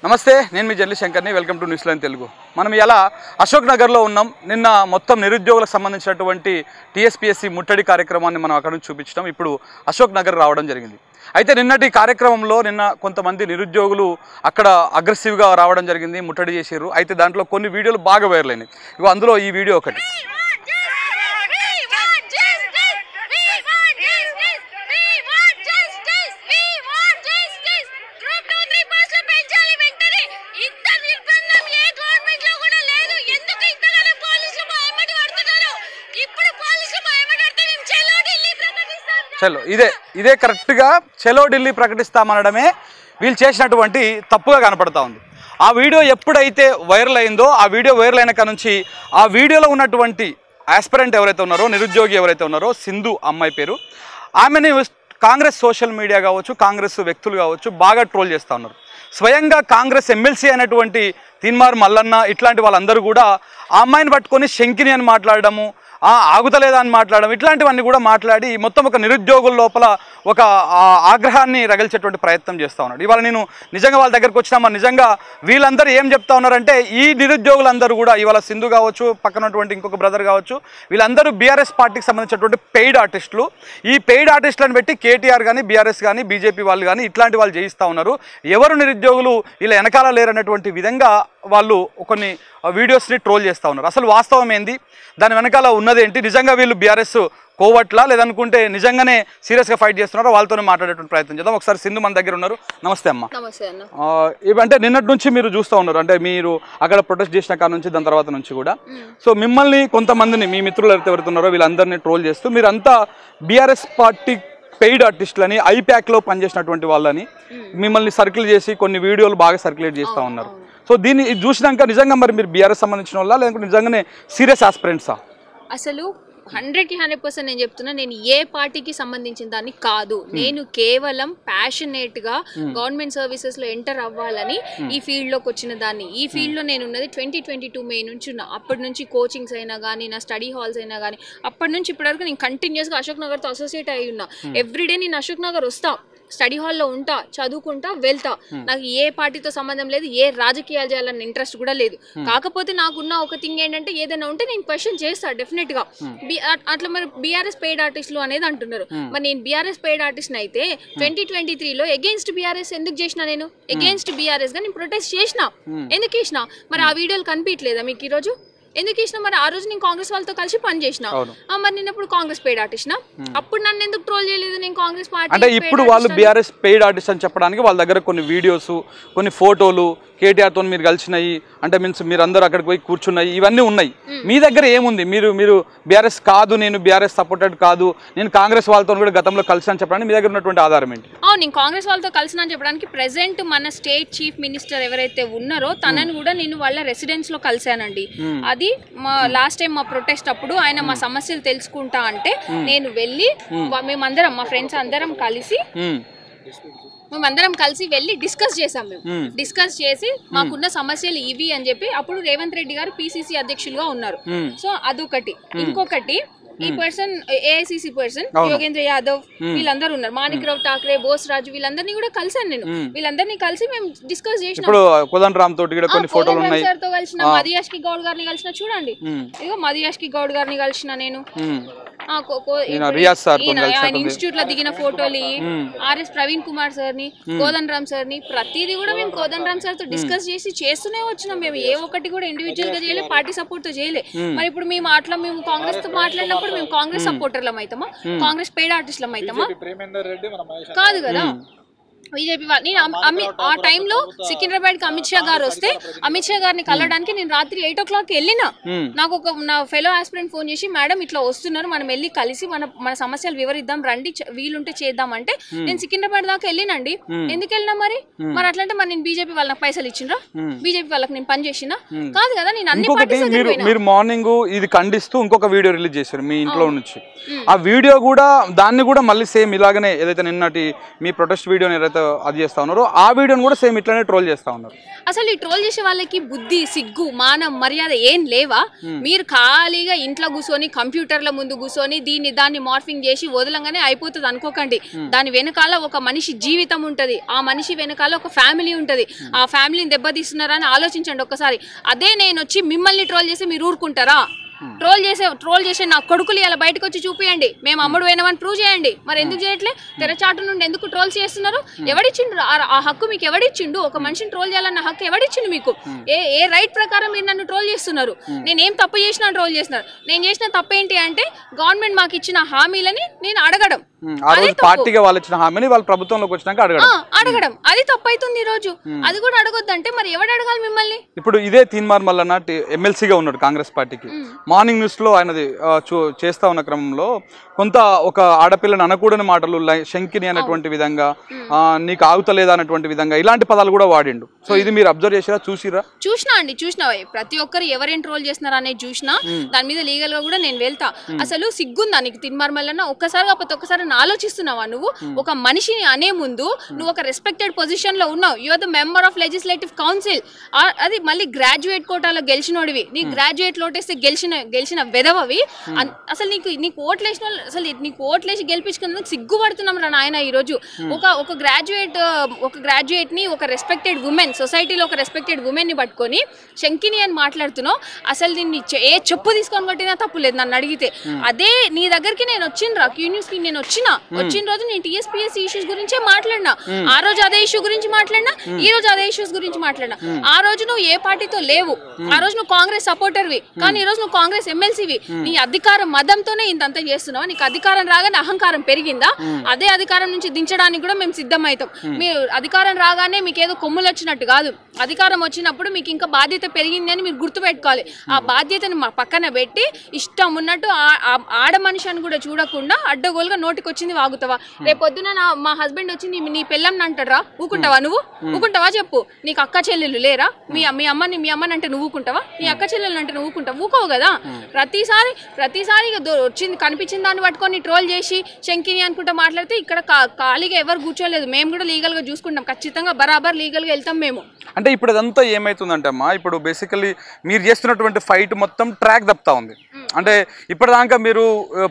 నమస్తే, నేను మీ జర్నలిస్ట్ శంకర్ని. Welcome to news line Telugu. మనం ఇలా అశోక్ నగర్లో ఉన్నాం. నిన్న మొత్తం నిరుద్యోగులకు సంబంధించినటువంటి టీఎస్పీఎస్సీ ముట్టడి కార్యక్రమాన్ని మనం అక్కడ నుంచి చూపించడం, ఇప్పుడు అశోక్ నగర్ రావడం జరిగింది. అయితే నిన్నటి కార్యక్రమంలో కొంతమంది నిరుద్యోగులు అక్కడ అగ్రెసివ్గా రావడం జరిగింది, ముట్టడి చేశారు. అయితే దాంట్లో కొన్ని వీడియోలు బాగా వైరల్ అయినాయి. ఇగో అందులో ఈ వీడియో ఒకటి. చలో ఇదే కరెక్ట్గా చలో ఢిల్లీ ప్రకటిస్తామనడమే వీళ్ళు చేసినటువంటి తప్పుగా కనపడతా ఉంది. ఆ వీడియో ఎప్పుడైతే వైరల్ అయిందో, ఆ వీడియో వైరల్ అయిన కాడ నుంచి ఆ వీడియోలో ఉన్నటువంటి ఆస్పిరెంట్ ఎవరైతే ఉన్నారో, నిరుద్యోగి ఎవరైతే ఉన్నారో, సింధు అమ్మాయి పేరు, ఆమెని కాంగ్రెస్ సోషల్ మీడియా కావచ్చు, కాంగ్రెస్ వ్యక్తులు కావచ్చు బాగా ట్రోల్ చేస్తూ ఉన్నారు. స్వయంగా కాంగ్రెస్ ఎమ్మెల్సీ అయినటువంటి తీన్మార్ మల్లన్న ఇట్లాంటి వాళ్ళందరూ కూడా ఆ అమ్మాయిని పట్టుకొని శంకిని అని మాట్లాడడము, ఆగుతలేదా అని మాట్లాడడం, ఇట్లాంటివన్నీ కూడా మాట్లాడి మొత్తం ఒక నిరుద్యోగుల లోపల ఒక ఆగ్రహాన్ని రగిల్చేటువంటి ప్రయత్నం చేస్తూ ఉన్నాడు. ఇవాళ నేను నిజంగా వాళ్ళ దగ్గరకు వచ్చినా, నిజంగా వీళ్ళందరూ ఏం చెప్తా ఉన్నారంటే, ఈ నిరుద్యోగులందరూ కూడా ఇవాళ సింధు కావచ్చు, పక్కనటువంటి ఇంకొక బ్రదర్ కావచ్చు, వీళ్ళందరూ బీఆర్ఎస్ పార్టీకి సంబంధించినటువంటి పెయిడ్ ఆర్టిస్టులు. ఈ పెయిడ్ ఆర్టిస్టులను పెట్టి కేటీఆర్ కానీ, బీఆర్ఎస్ కానీ, బీజేపీ వాళ్ళు కానీ ఇట్లాంటి వాళ్ళు చేయిస్తూ ఉన్నారు. ఎవరు నిరుద్యోగులు ఇలా వెనకాల లేరన్నటువంటి విధంగా వాళ్ళు కొన్ని వీడియోస్ని ట్రోల్ చేస్తూ ఉన్నారు. అసలు వాస్తవం ఏంది, దాని వెనకాల ఉన్నదేంటి, నిజంగా వీళ్ళు బీఆర్ఎస్ కోవట్లా లేదనుకుంటే నిజంగానే సీరియస్గా ఫైట్ చేస్తున్నారో వాళ్ళతోనే మాట్లాడేటువంటి ప్రయత్నం చేద్దాం. ఒకసారి సింధు మన దగ్గర ఉన్నారు. నమస్తే అమ్మ. ఇవంటే నిన్నటి నుంచి మీరు చూస్తూ ఉన్నారు, అంటే మీరు అక్కడ ప్రొటెస్ట్ చేసిన కాడ నుంచి దాని తర్వాత నుంచి కూడా, సో మిమ్మల్ని కొంతమందిని, మీ మిత్రులు ఎవరైతే ఉన్నారో వీళ్ళందరినీ ట్రోల్ చేస్తూ మీరంతా బీఆర్ఎస్ పార్టీ పెయిడ్ ఆర్టిస్టులని, ఐప్యాక్లో పనిచేసినటువంటి వాళ్ళని మిమ్మల్ని సర్కిల్ చేసి కొన్ని వీడియోలు బాగా సర్క్యులేట్ చేస్తూ ఉన్నారు. సో దీన్ని చూసినాక నిజంగా మరి మీరు బీఆర్ఎస్ సంబంధించిన వాళ్ళ, లేదంటే నిజంగానే సీరియస్ ఆస్పిరెంట్సా? అసలు 100% నేను చెప్తున్నా, నేను ఏ పార్టీకి సంబంధించిన దాన్ని కాదు. నేను కేవలం ప్యాషనేట్గా గవర్నమెంట్ సర్వీసెస్లో ఎంటర్ అవ్వాలని ఈ ఫీల్డ్లోకి వచ్చిన దాన్ని. ఈ ఫీల్డ్లో నేను ఉన్నది 2022 మే నుంచి ఉన్నా. అప్పటి నుంచి కోచింగ్స్ అయినా కానీ, నా స్టడీ హాల్స్ అయినా కానీ, అప్పటి నుంచి ఇప్పటివరకు నేను కంటిన్యూస్గా అశోక్ నగర్తో అసోసియేట్ అయి ఉన్నా. ఎవ్రీడే నేను అశోక్ నగర్ వస్తా, స్టడీ హాల్లో ఉంటా, చదువుకుంటా, వెళ్తా. నాకు ఏ పార్టీతో సంబంధం లేదు, ఏ రాజకీయాలు చేయాలన్న ఇంట్రెస్ట్ కూడా లేదు. కాకపోతే నాకున్న ఒక థింగ్ ఏంటంటే, ఏదైనా ఉంటే నేను క్వశ్చన్ చేస్తా డెఫినెట్ గా. అట్లా మరి బీఆర్ఎస్ పెయిడ్ ఆర్టిస్టులు అనేది అంటున్నారు. మరి నేను బీఆర్ఎస్ పెయిడ్ ఆర్టిస్ట్ అయితే 2023లో అగేన్స్ట్ బీఆర్ఎస్ ఎందుకు చేసిన? నేను అగేన్స్ట్ బీఆర్ఎస్ గా నేను ప్రొటెస్ట్ చేసిన. ఎందుకు చేసిన? మరి ఆ వీడియోలు కనిపించలేదా మీకు ఈరోజు? ఎందుకు ఇచ్చిన? మరి ఆ రోజు నేను కాంగ్రెస్ వాళ్ళతో కలిసి పని చేసిన. మరి నేను ఇప్పుడు కాంగ్రెస్ పెయిడ్ ఆర్టిస్ట్ అప్పుడు నన్ను ఎందుకు ట్రోల్ చేయలేదు? నేను కాంగ్రెస్ పార్టీ అంటే ఇప్పుడు వాళ్ళు బీఆర్ఎస్ పెయిడ్ ఆర్టిస్ట్ అని చెప్పడానికి వాళ్ళ దగ్గర కొన్ని వీడియోస్, కొన్ని ఫోటోలు, కేటీఆర్తో మీరు కలిసినాయి అంటే మీన్స్ మీరు అందరూ అక్కడికి పోయి కూర్చున్నాయి, ఇవన్నీ ఉన్నాయి. మీ దగ్గర ఏముంది? మీరు బీఆర్ఎస్ కాదు, నేను బీఆర్ఎస్ సపోర్టెడ్ కాదు, నేను కాంగ్రెస్ వాళ్ళతో కూడా గతంలో కలిసి అని చెప్పడానికి మీ దగ్గర ఉన్నటువంటి ఆధారం ఏంటి? నేను కాంగ్రెస్ వాళ్ళతో కలిసి అని చెప్పడానికి ప్రెసెంట్ మన స్టేట్ చీఫ్ మినిస్టర్ ఎవరైతే ఉన్నారో తనని కూడా నేను వాళ్ళ రెసిడెన్స్ లో కలిసానండి. అది మా లాస్ట్ టైం మా ప్రొటెస్ట్ అప్పుడు ఆయన మా సమస్యలు తెలుసుకుంటా అంటే నేను వెళ్ళి, మేమందరం మా ఫ్రెండ్స్ అందరం కలిసి వెళ్ళి డిస్కస్ చేసాం. మేము డిస్కస్ చేసి మాకున్న సమస్యలు ఇవి అని చెప్పి, అప్పుడు రేవంత్ రెడ్డి గారు పిసిసి అధ్యక్షులుగా ఉన్నారు. సో అదొకటి. ఇంకొకటి, ఈ person AICC person Yogendra Yadav వీళ్ళందరూ ఉన్నారు, మాణిక్రావు ఠాక్రే, బోస్ రాజు, వీళ్ళందరినీ కూడా కలిసాను నేను. వీళ్ళందరినీ కలిసి మేము డిస్కస్ చేసినాం. సార్ తో కలిసిన, మదియాష్కి గౌడ్ గారిని కలిసిన, చూడండి ఇగో మదియాష్కి గౌడ్ గారిని కలిసిన నేను. ఇన్స్టిట్యూట్ లో దిగిన ఫోటోలు, ఆర్ఎస్ ప్రవీణ్ కుమార్ సార్ ని, కోదండ రామ్ సార్ ని, ప్రతిదీ కూడా మేము కోదండ రామ్ సార్ తో డిస్కస్ చేసి చేస్తూనే వచ్చినాం. మేము ఏ ఒక్కటి కూడా ఇండివిజువల్ గా చేయలే, పార్టీ సపోర్ట్ తో చేయలే. మరి ఇప్పుడు మేము అట్లా మేము కాంగ్రెస్ తో మాట్లాడినప్పుడు మేము కాంగ్రెస్ సపోర్టర్లం అవుతామా? కాంగ్రెస్ పెయిడ్ ఆర్టిస్టులం అవుతామా? కాదు కదా. బీజేపీ వాళ్ళు, నేను ఆ టైంలో సికింద్రాబాద్కి అమిత్ షా గారు వస్తే అమిత్ షా గారిని కలవడానికి నేను రాత్రి 8 o'clock వెళ్ళినా. నాకు నా ఫెలో ఆస్పిరెంట్ ఫోన్ చేసి, మేడం ఇట్లా వస్తున్నారు, మనం వెళ్ళి కలిసి మన సమస్యలు వివరిద్దాం, రండి, వీలుంటే చేద్దాం అంటే నేను సికింద్రాబాద్ దాకా వెళ్ళినండి. ఎందుకు వెళ్ళినా? మరి అట్లంటే మరి నేను బీజేపీ వాళ్ళకి పైసలు ఇచ్చిండ్రా? బీజేపీ వాళ్ళకి నేను పని చేసినా? కాదు కదా. నేను అన్ని మీరు మార్నింగ్ ఇది ఖండిస్తూ ఇంకొక వీడియో రిలీజ్ చేశారు మీ ఇంట్లో నుంచి. ఆ వీడియో కూడా, దాన్ని కూడా మళ్ళీ సేమ్ ఇలాగనే ఏదైతే నిన్నటి మీ ప్రొటెస్ట్ వీడియోని ఏదైతే అది చేస్తూ ఉన్నారు. ఆ వీడియోని కూడా సేమ్ ఇట్లానే ట్రోల్ చేస్తూ ఉన్నారు. అసలు ఈ ట్రోల్ చేసే వాళ్ళకి బుద్ధి, సిగ్గు, మానం, మర్యాద ఏం లేవా? మీరు ఖాళీగా ఇంట్లో కూర్చొని కంప్యూటర్ల ముందు కూర్చొని దాన్ని మార్ఫింగ్ చేసి వదలంగానే అయిపోతుంది అనుకోకండి. దాని వెనకాల ఒక మనిషి జీవితం ఉంటది, ఆ మనిషి వెనకాల ఒక ఫ్యామిలీ ఉంటది. ఆ ఫ్యామిలీని దెబ్బతీస్తున్నారని ఆలోచించండి ఒక్కసారి. అదే నేను వచ్చి మిమ్మల్ని ట్రోల్ చేసి మీరు ఊరుకుంటారా? ట్రోల్ చేసే నా కొడుకులు ఇలా బయటకు వచ్చి చూపియండి, మేము అమ్ముడు పోయినామని ప్రూవ్ చేయండి. మరి ఎందుకు చేయట్లే? తెరచాటు నుండి ఎందుకు ట్రోల్స్ చేస్తున్నారు? ఎవడిచ్చిండు ఆ హక్కు మీకు? ఎవడిచ్చిండు? ఒక మనిషిని ట్రోల్ చేయాలన్న హక్కు ఎవడిచ్చిండు మీకు? ఏ రైట్ ప్రకారం మీరు నన్ను ట్రోల్ చేస్తున్నారు? నేనేం తప్పు చేసినా ట్రోల్ చేస్తున్నారు. నేను చేసిన తప్పేంటి అంటే గవర్నమెంట్ మాకు ఇచ్చిన హామీలని నేను అడగడం, పార్టీగా వాళ్ళు ఇచ్చిన హామీని వాళ్ళు ప్రభుత్వంలోకి వచ్చినాక అడగడం అది తప్పైతుంది. ఈ రోజు అది కూడా అడగొద్దంటే మరి ఎవడు అడగాలి మిమ్మల్ని? ఇప్పుడు ఇదే తీన్మార్ మల్లన్న ఎమ్మెల్సీగా ఉన్నాడు కాంగ్రెస్ పార్టీకి. మార్నింగ్ న్యూస్ లో ఆయనది చేస్తా ఉన్న క్రమంలో కొంత ఒక ఆడపిల్లని అనకూడని మాటలు, శంకిని అనేటువంటి విధంగా, నీకు ఆగుతలేదా అనేటువంటి విధంగా ఇలాంటి పదాలు కూడా వాడిండు. సో ఇది మీరు అబ్జర్వ్ చేసిరా, చూసిరా? చూసినా ప్రతి ఒక్కరు ఎవరేం ట్రోల్ చేస్తున్నారు అనేది చూసినా. దాని మీద లీగల్ గా కూడా నేను వెళ్తా. అసలు సిగ్గుందా నీకు తీన్మార్ మల్లన్న? ఒక్కసారి కాకపోతే ఒక్కసారి ఆలోచిస్తున్నావా నువ్వు? ఒక మనిషిని అనే ముందు నువ్వు ఒక రెస్పెక్టెడ్ పొజిషన్ లో ఉన్నావు. You are the member of legislative council. అది మళ్ళీ గ్రాడ్యుయేట్ కోటాలో గెలిచినోడివి. నీ గ్రాడ్యుయేట్ లోటేస్తే గెలిచిన వెదవవి. అసలు నీకు ఓట్లేసిన వాళ్ళు, అసలు నీకు ఓట్లేసి గెలిపించుకున్నందుకు సిగ్గుపడుతున్నాం రా నాయన. ఈ రోజు ఒక గ్రాడ్యుయేట్ ని, ఒక రెస్పెక్టెడ్ ఉమెన్, సొసైటీలో ఒక రెస్పెక్టెడ్ ఉమెన్ ని పట్టుకొని శంకిని అని మాట్లాడుతున్నావు. అసలు దీన్ని ఏ చెప్పు తీసుకొని కొట్టినా తప్పు లేదు నన్ను అడిగితే. అదే నీ దగ్గరికి నేను వచ్చిన క్యూ న్యూస్ కి నేను వచ్చిన రోజు నేను టీఎస్పీఎస్సీ ఇష్యూస్ గురించే మాట్లాడినా. ఆ రోజు అదే ఇష్యూ గురించి మాట్లాడినా, ఈ రోజు అదే ఇష్యూస్ గురించి మాట్లాడినా. ఆ రోజు నువ్వు ఏ పార్టీతో లేవు, ఆ రోజు నువ్వు కాంగ్రెస్ సపోర్టర్వి, కానీ ఈ రోజు నువ్వు కాంగ్రెస్ ఎమ్మెల్సీవి. నీ అధికారం మదంతోనే ఇంతంతా చేస్తున్నావు. నీకు అధికారం రాగానే అహంకారం పెరిగిందా? అదే అధికారం నుంచి దించడానికి కూడా మేము సిద్ధమవుతాం. మీరు అధికారం రాగానే మీకు ఏదో కొమ్ములు వచ్చినట్టు కాదు. అధికారం వచ్చినప్పుడు మీకు ఇంకా బాధ్యత పెరిగింది అని మీరు గుర్తుపెట్టుకోవాలి. ఆ బాధ్యతని మా పక్కన పెట్టి ఇష్టం ఉన్నట్టు ఆడ మనిషి అని కూడా చూడకుండా అడ్డగోలుగా నోటికి వచ్చింది వాగుతావా? రేపొద్దున మా హస్బెండ్ వచ్చి నీ పెళ్ళం అంటారా? ఊకుంటావా? నువ్వు ఊకుంటావా చెప్పు? నీకు అక్క చెల్లెలు లేరా? మీ అమ్మని అంటే నువ్వు ఊకుంటావా? నీ అక్క చెల్లెలు అంటే నువ్వు ఊకుంటావు? ఊకోవు కదా. ప్రతిసారి వచ్చింది కనిపించిన దాన్ని పట్టుకొని ట్రోల్ చేసి శంకిని అనుకుంటా మాట్లాడితే ఇక్కడ ఖాళీగా ఎవరు కూర్చోలేదు. మేము కూడా లీగల్ గా చూసుకుంటాం, ఖచ్చితంగా బరాబర్ లీగల్ గా వెళ్తాం మేము. అంటే ఇప్పుడు అదంతా ఏమైతుందంటే అమ్మా, ఇప్పుడు బేసికలీ మీరు చేస్తున్నటువంటి ఫైట్ మొత్తం ట్రాక్ తప్పుతా ఉంది. అంటే ఇప్పటిదాకా మీరు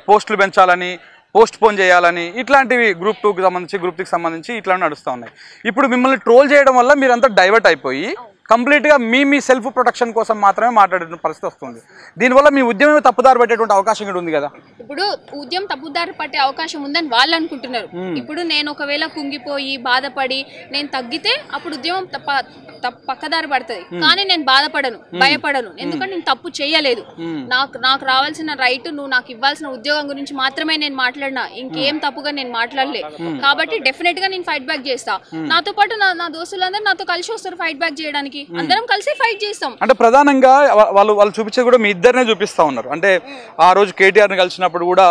పోస్టులు పెంచాలని, పోస్ట్ పోన్ చేయాలని ఇట్లాంటివి గ్రూప్ 2కి సంబంధించి, గ్రూప్ 3కి సంబంధించి ఇట్లా నడుస్తూ ఉన్నాయి. ఇప్పుడు మిమ్మల్ని ట్రోల్ చేయడం వల్ల మీరంతా డైవర్ట్ అయిపోయి కంప్లీట్గా మీ సెల్ఫ్ ప్రొటెక్షన్ కోసం మాత్రమే మాట్లాడే పరిస్థితి వస్తుంది. దీనివల్ల మీ ఉద్యమం తప్పుదారి పట్టేటువంటి అవకాశం కూడా ఉంది కదా. ఇప్పుడు ఉద్యమం తప్పుదారి పట్టే అవకాశం ఉందని వాళ్ళు అనుకుంటున్నారు. ఇప్పుడు నేను ఒకవేళ కుంగిపోయి బాధపడి నేను తగ్గితే అప్పుడు ఉద్యమం పక్కదారి పడుతుంది. కానీ నేను బాధపడను, భయపడను, ఎందుకంటే నేను తప్పు చేయలేదు. నాకు రావాల్సిన రైట్, నువ్వు నాకు ఇవ్వాల్సిన ఉద్యోగం గురించి మాత్రమే నేను మాట్లాడినా, ఇంకేం తప్పుగా నేను మాట్లాడలే. కాబట్టి డెఫినెట్ గా నేను ఫైట్ బ్యాక్ చేస్తా. నాతో పాటు నా దోస్తులందరూ నాతో కలిసి వస్తారు ఫైట్ బ్యాక్ చేయడానికి. అందరం కలిసి ఫైట్ చేస్తాం. అంటే ప్రధానంగా వాళ్ళు చూపించేది కూడా మీ ఇద్దరినే చూపిస్తా ఉన్నారు. అంటే ఆ రోజు కేటీఆర్ ని కలిసినప్పుడు కూడా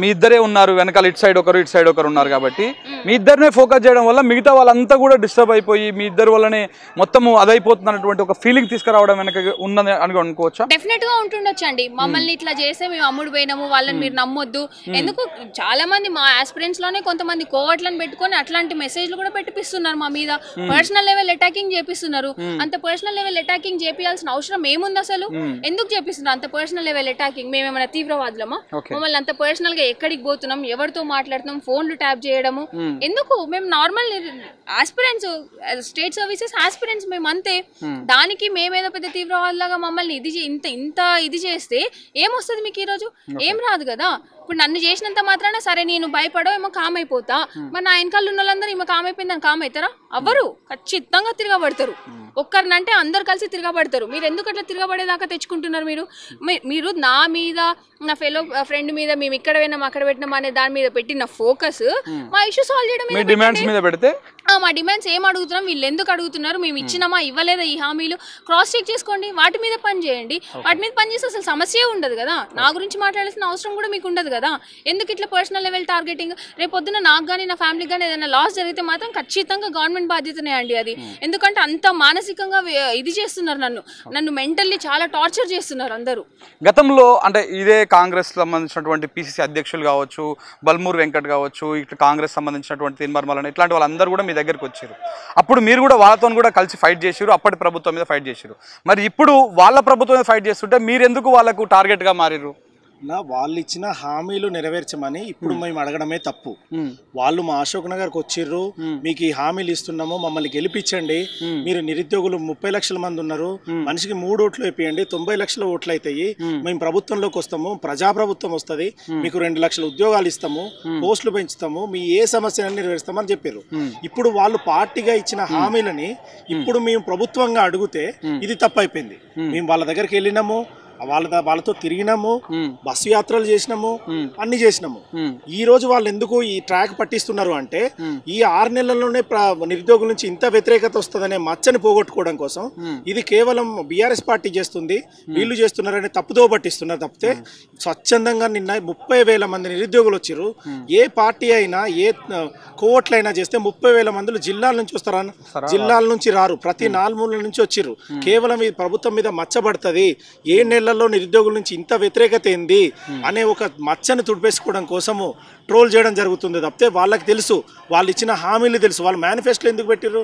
మీ ఇద్దరే ఉన్నారు, వెనకాల ఇటు సైడ్ ఒకరు ఉన్నారు. కాబట్టి మీ ఇద్దరినే ఫోకస్ చేయడం వల్ల మిగతా వాళ్ళంతా కూడా డిస్టర్బ్ అయిపోయి మీ ఇద్దరు వల్లనే మొత్తము అదైపోతుంది అన్నటువంటి ఒక ఫీలింగ్ తీసుకురావడం వెనక ఉన్నది అని అనుకోవచ్చా? డెఫినెట్ గా ఉంటుండొచ్చు అండి. మమ్మల్ని ఇట్లా చేస్తే మేము అమ్ముడు పోయినాము, వాళ్ళని మీరు నమ్మొద్దు. ఎందుకు చాలా మంది మా ఆస్పిరెంట్స్ లోనే కొంతమంది కోవట్లను పెట్టుకొని అట్లాంటి మెసేజ్లు కూడా పెట్టిపిస్తున్నారు మా మీద. పర్సనల్ లెవెల్ అటాకింగ్ చేపిస్తున్నారు. అంత పర్సనల్ లెవెల్ అటాకింగ్ చేయాల్సిన అవసరం ఏముంది అసలు? ఎందుకు చేపిస్తున్నారు అంత పర్సనల్ లెవెల్ అటాకింగ్? మేమేమైనా తీవ్రవాదులమా? మమ్మల్ని అంత పర్సనల్ గా ఎక్కడికి పోతున్నాం, ఎవరితో మాట్లాడుతున్నాం, ఫోన్లు ట్యాప్ చేయడము ఎందుకు? మేము normal aspirants, state services aspirants, మేము అంతే. దానికి మేమేదో పెద్ద తీవ్రవాదులాగా మమ్మల్ని ఇంత ఇది చేస్తే ఏమొస్తుంది మీకు? ఈ రోజు ఏం రాదు కదా. ఇప్పుడు నన్ను చేసినంత మాత్రాన సరే నేను భయపడో ఏమో కామ్ అయిపోతా, మరి నా వెనకాల ఉన్న వాళ్ళందరూ ఏమో కామ్ అయిపోయిందని కామ్ అవుతారా? అవ్వరు, ఖచ్చితంగా తిరగబడతారు. ఒక్కరినంటే అందరు కలిసి తిరగబడతారు. మీరు ఎందుకు అట్లా తిరగబడేదాకా తెచ్చుకుంటున్నారు? మీరు నా మీద, నా ఫెలో ఫ్రెండ్ మీద, మేము ఇక్కడ పోయినాం అక్కడ పెట్టినాం అనే దాని మీద పెట్టిన ఫోకస్ మా ఇష్యూ సాల్వ్ చేయడం మీద పెడితే, మా డిమాండ్స్ ఏం అడుగుతున్నాం, వీళ్ళు ఎందుకు అడుగుతున్నారు, మేము ఇచ్చినామా ఇవ్వలేదా ఈ హామీలు క్రాస్ చెక్ చేసుకోండి, వాటి మీద పని చేయండి. వాటి మీద పని చేస్తే అసలు సమస్య ఉండదు కదా. నా గురించి మాట్లాడాల్సిన అవసరం కూడా మీకు ఉండదు కదా. ఎందుకు ఇట్లా పర్సనల్ లెవెల్ టార్గెటింగ్? రేపు పొద్దున నాకు కానీ నా ఫ్యామిలీకి కానీ ఏదైనా లాస్ జరిగితే మాత్రం ఖచ్చితంగా గవర్నమెంట్ బాధ్యతనే అండి అది. ఎందుకంటే అంత మానసికంగా ఇది చేస్తున్నారు, నన్ను మెంటల్లీ చాలా టార్చర్ చేస్తున్నారు అందరూ. గతంలో అంటే ఇదే కాంగ్రెస్ సంబంధించినటువంటి పిసిసి అధ్యక్షులు కావచ్చు, బల్మూర్ వెంకట్ కావచ్చు, ఇట్లా కాంగ్రెస్ సంబంధించినటువంటి తీన్మార్ మల్లన్న, ఇట్లాంటి వాళ్ళందరూ కూడా మీ దగ్గరికి వచ్చారు. అప్పుడు మీరు కూడా వాళ్ళతో కూడా కలిసి ఫైట్ చేసారు, అప్పటి ప్రభుత్వం మీద ఫైట్ చేసారు. మరి ఇప్పుడు వాళ్ళ ప్రభుత్వం మీద ఫైట్ చేస్తుంటే మీరు ఎందుకు వాళ్ళకు టార్గెట్గా మారిరు? వాళ్ళు ఇచ్చిన హామీలు నెరవేర్చమని ఇప్పుడు మేము అడగడమే తప్పు. వాళ్ళు మా అశోక్ నగర్కి వచ్చిర్రు, మీకు ఈ హామీలు ఇస్తున్నాము, మమ్మల్ని గెలిపించండి, మీరు నిరుద్యోగులు 30 లక్షల మంది ఉన్నారు, మనిషికి 3 ఓట్లు వేపియండి, 90 లక్షల ఓట్లు అవుతాయి, మేము ప్రభుత్వంలోకి వస్తాము, ప్రజాప్రభుత్వం వస్తుంది, మీకు 2 లక్షల ఉద్యోగాలు ఇస్తాము, పోస్టులు పెంచుతాము, మీ ఏ సమస్యని నెరవేరుస్తామని చెప్పారు. ఇప్పుడు వాళ్ళు పార్టీగా ఇచ్చిన హామీలని ఇప్పుడు మేము ప్రభుత్వంగా అడిగితే ఇది తప్పైపోయింది. మేము వాళ్ళ దగ్గరికి వెళ్ళినాము, వాళ్ళతో తిరిగినాము, బస్సు యాత్రలు చేసినాము, అన్ని చేసినాము. ఈ రోజు వాళ్ళు ఎందుకు ఈ ట్రాక్ పట్టిస్తున్నారు అంటే ఈ 6 నెలల్లోనే నిరుద్యోగుల నుంచి ఇంత వ్యతిరేకత వస్తుందనే మచ్చని పోగొట్టుకోవడం కోసం ఇది కేవలం బీఆర్ఎస్ పార్టీ చేస్తుంది, వీళ్ళు చేస్తున్నారనే తప్పుదో పట్టిస్తున్నారు తప్పితే స్వచ్ఛందంగా నిన్న 30,000 మంది నిరుద్యోగులు వచ్చారు. ఏ పార్టీ అయినా ఏ కోవట్లైనా చేస్తే 30,000 మంది జిల్లాల నుంచి వస్తారా? జిల్లాల నుంచి రారు, ప్రతి 4 మూలల నుంచి వచ్చిర్రు. కేవలం ఈ ప్రభుత్వం మీద మచ్చబడుతుంది, ఏ నెలల్లో నిరుద్యోగుల నుంచి ఇంత వ్యతిరేకత ఏంది అనే ఒక మచ్చని తుడిపేసుకోవడం కోసము ట్రోల్ చేయడం జరుగుతుంది తప్పితే వాళ్ళకి తెలుసు, వాళ్ళు ఇచ్చిన హామీలు తెలుసు. వాళ్ళు మేనిఫెస్టోలో ఎందుకు పెట్టారు?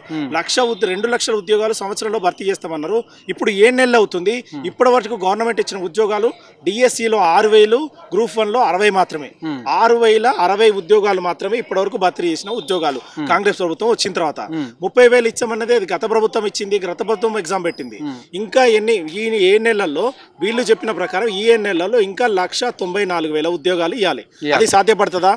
2 లక్షల ఉద్యోగాలు సంవత్సరంలో భర్తీ చేస్తామన్నారు. ఇప్పుడు 7 నెలలు అవుతుంది, ఇప్పటి వరకు గవర్నమెంట్ ఇచ్చిన ఉద్యోగాలు డిఎస్సిలో 6,000, గ్రూప్ 1లో 60 మాత్రమే. 6,060 ఉద్యోగాలు మాత్రమే ఇప్పటివరకు భర్తీ చేసిన ఉద్యోగాలు కాంగ్రెస్ ప్రభుత్వం వచ్చిన తర్వాత. 30,000 ఇచ్చామన్నది అది గత ప్రభుత్వం ఇచ్చింది, గత ప్రభుత్వం ఎగ్జామ్ పెట్టింది. ఇంకా ఈ 7 నెలల్లో వీళ్ళు చెప్పిన ప్రకారం ఈ 7 నెలల్లో ఇంకా 1,94,000 ఉద్యోగాలు ఇవ్వాలి. అది సాధ్యపడుతుందా?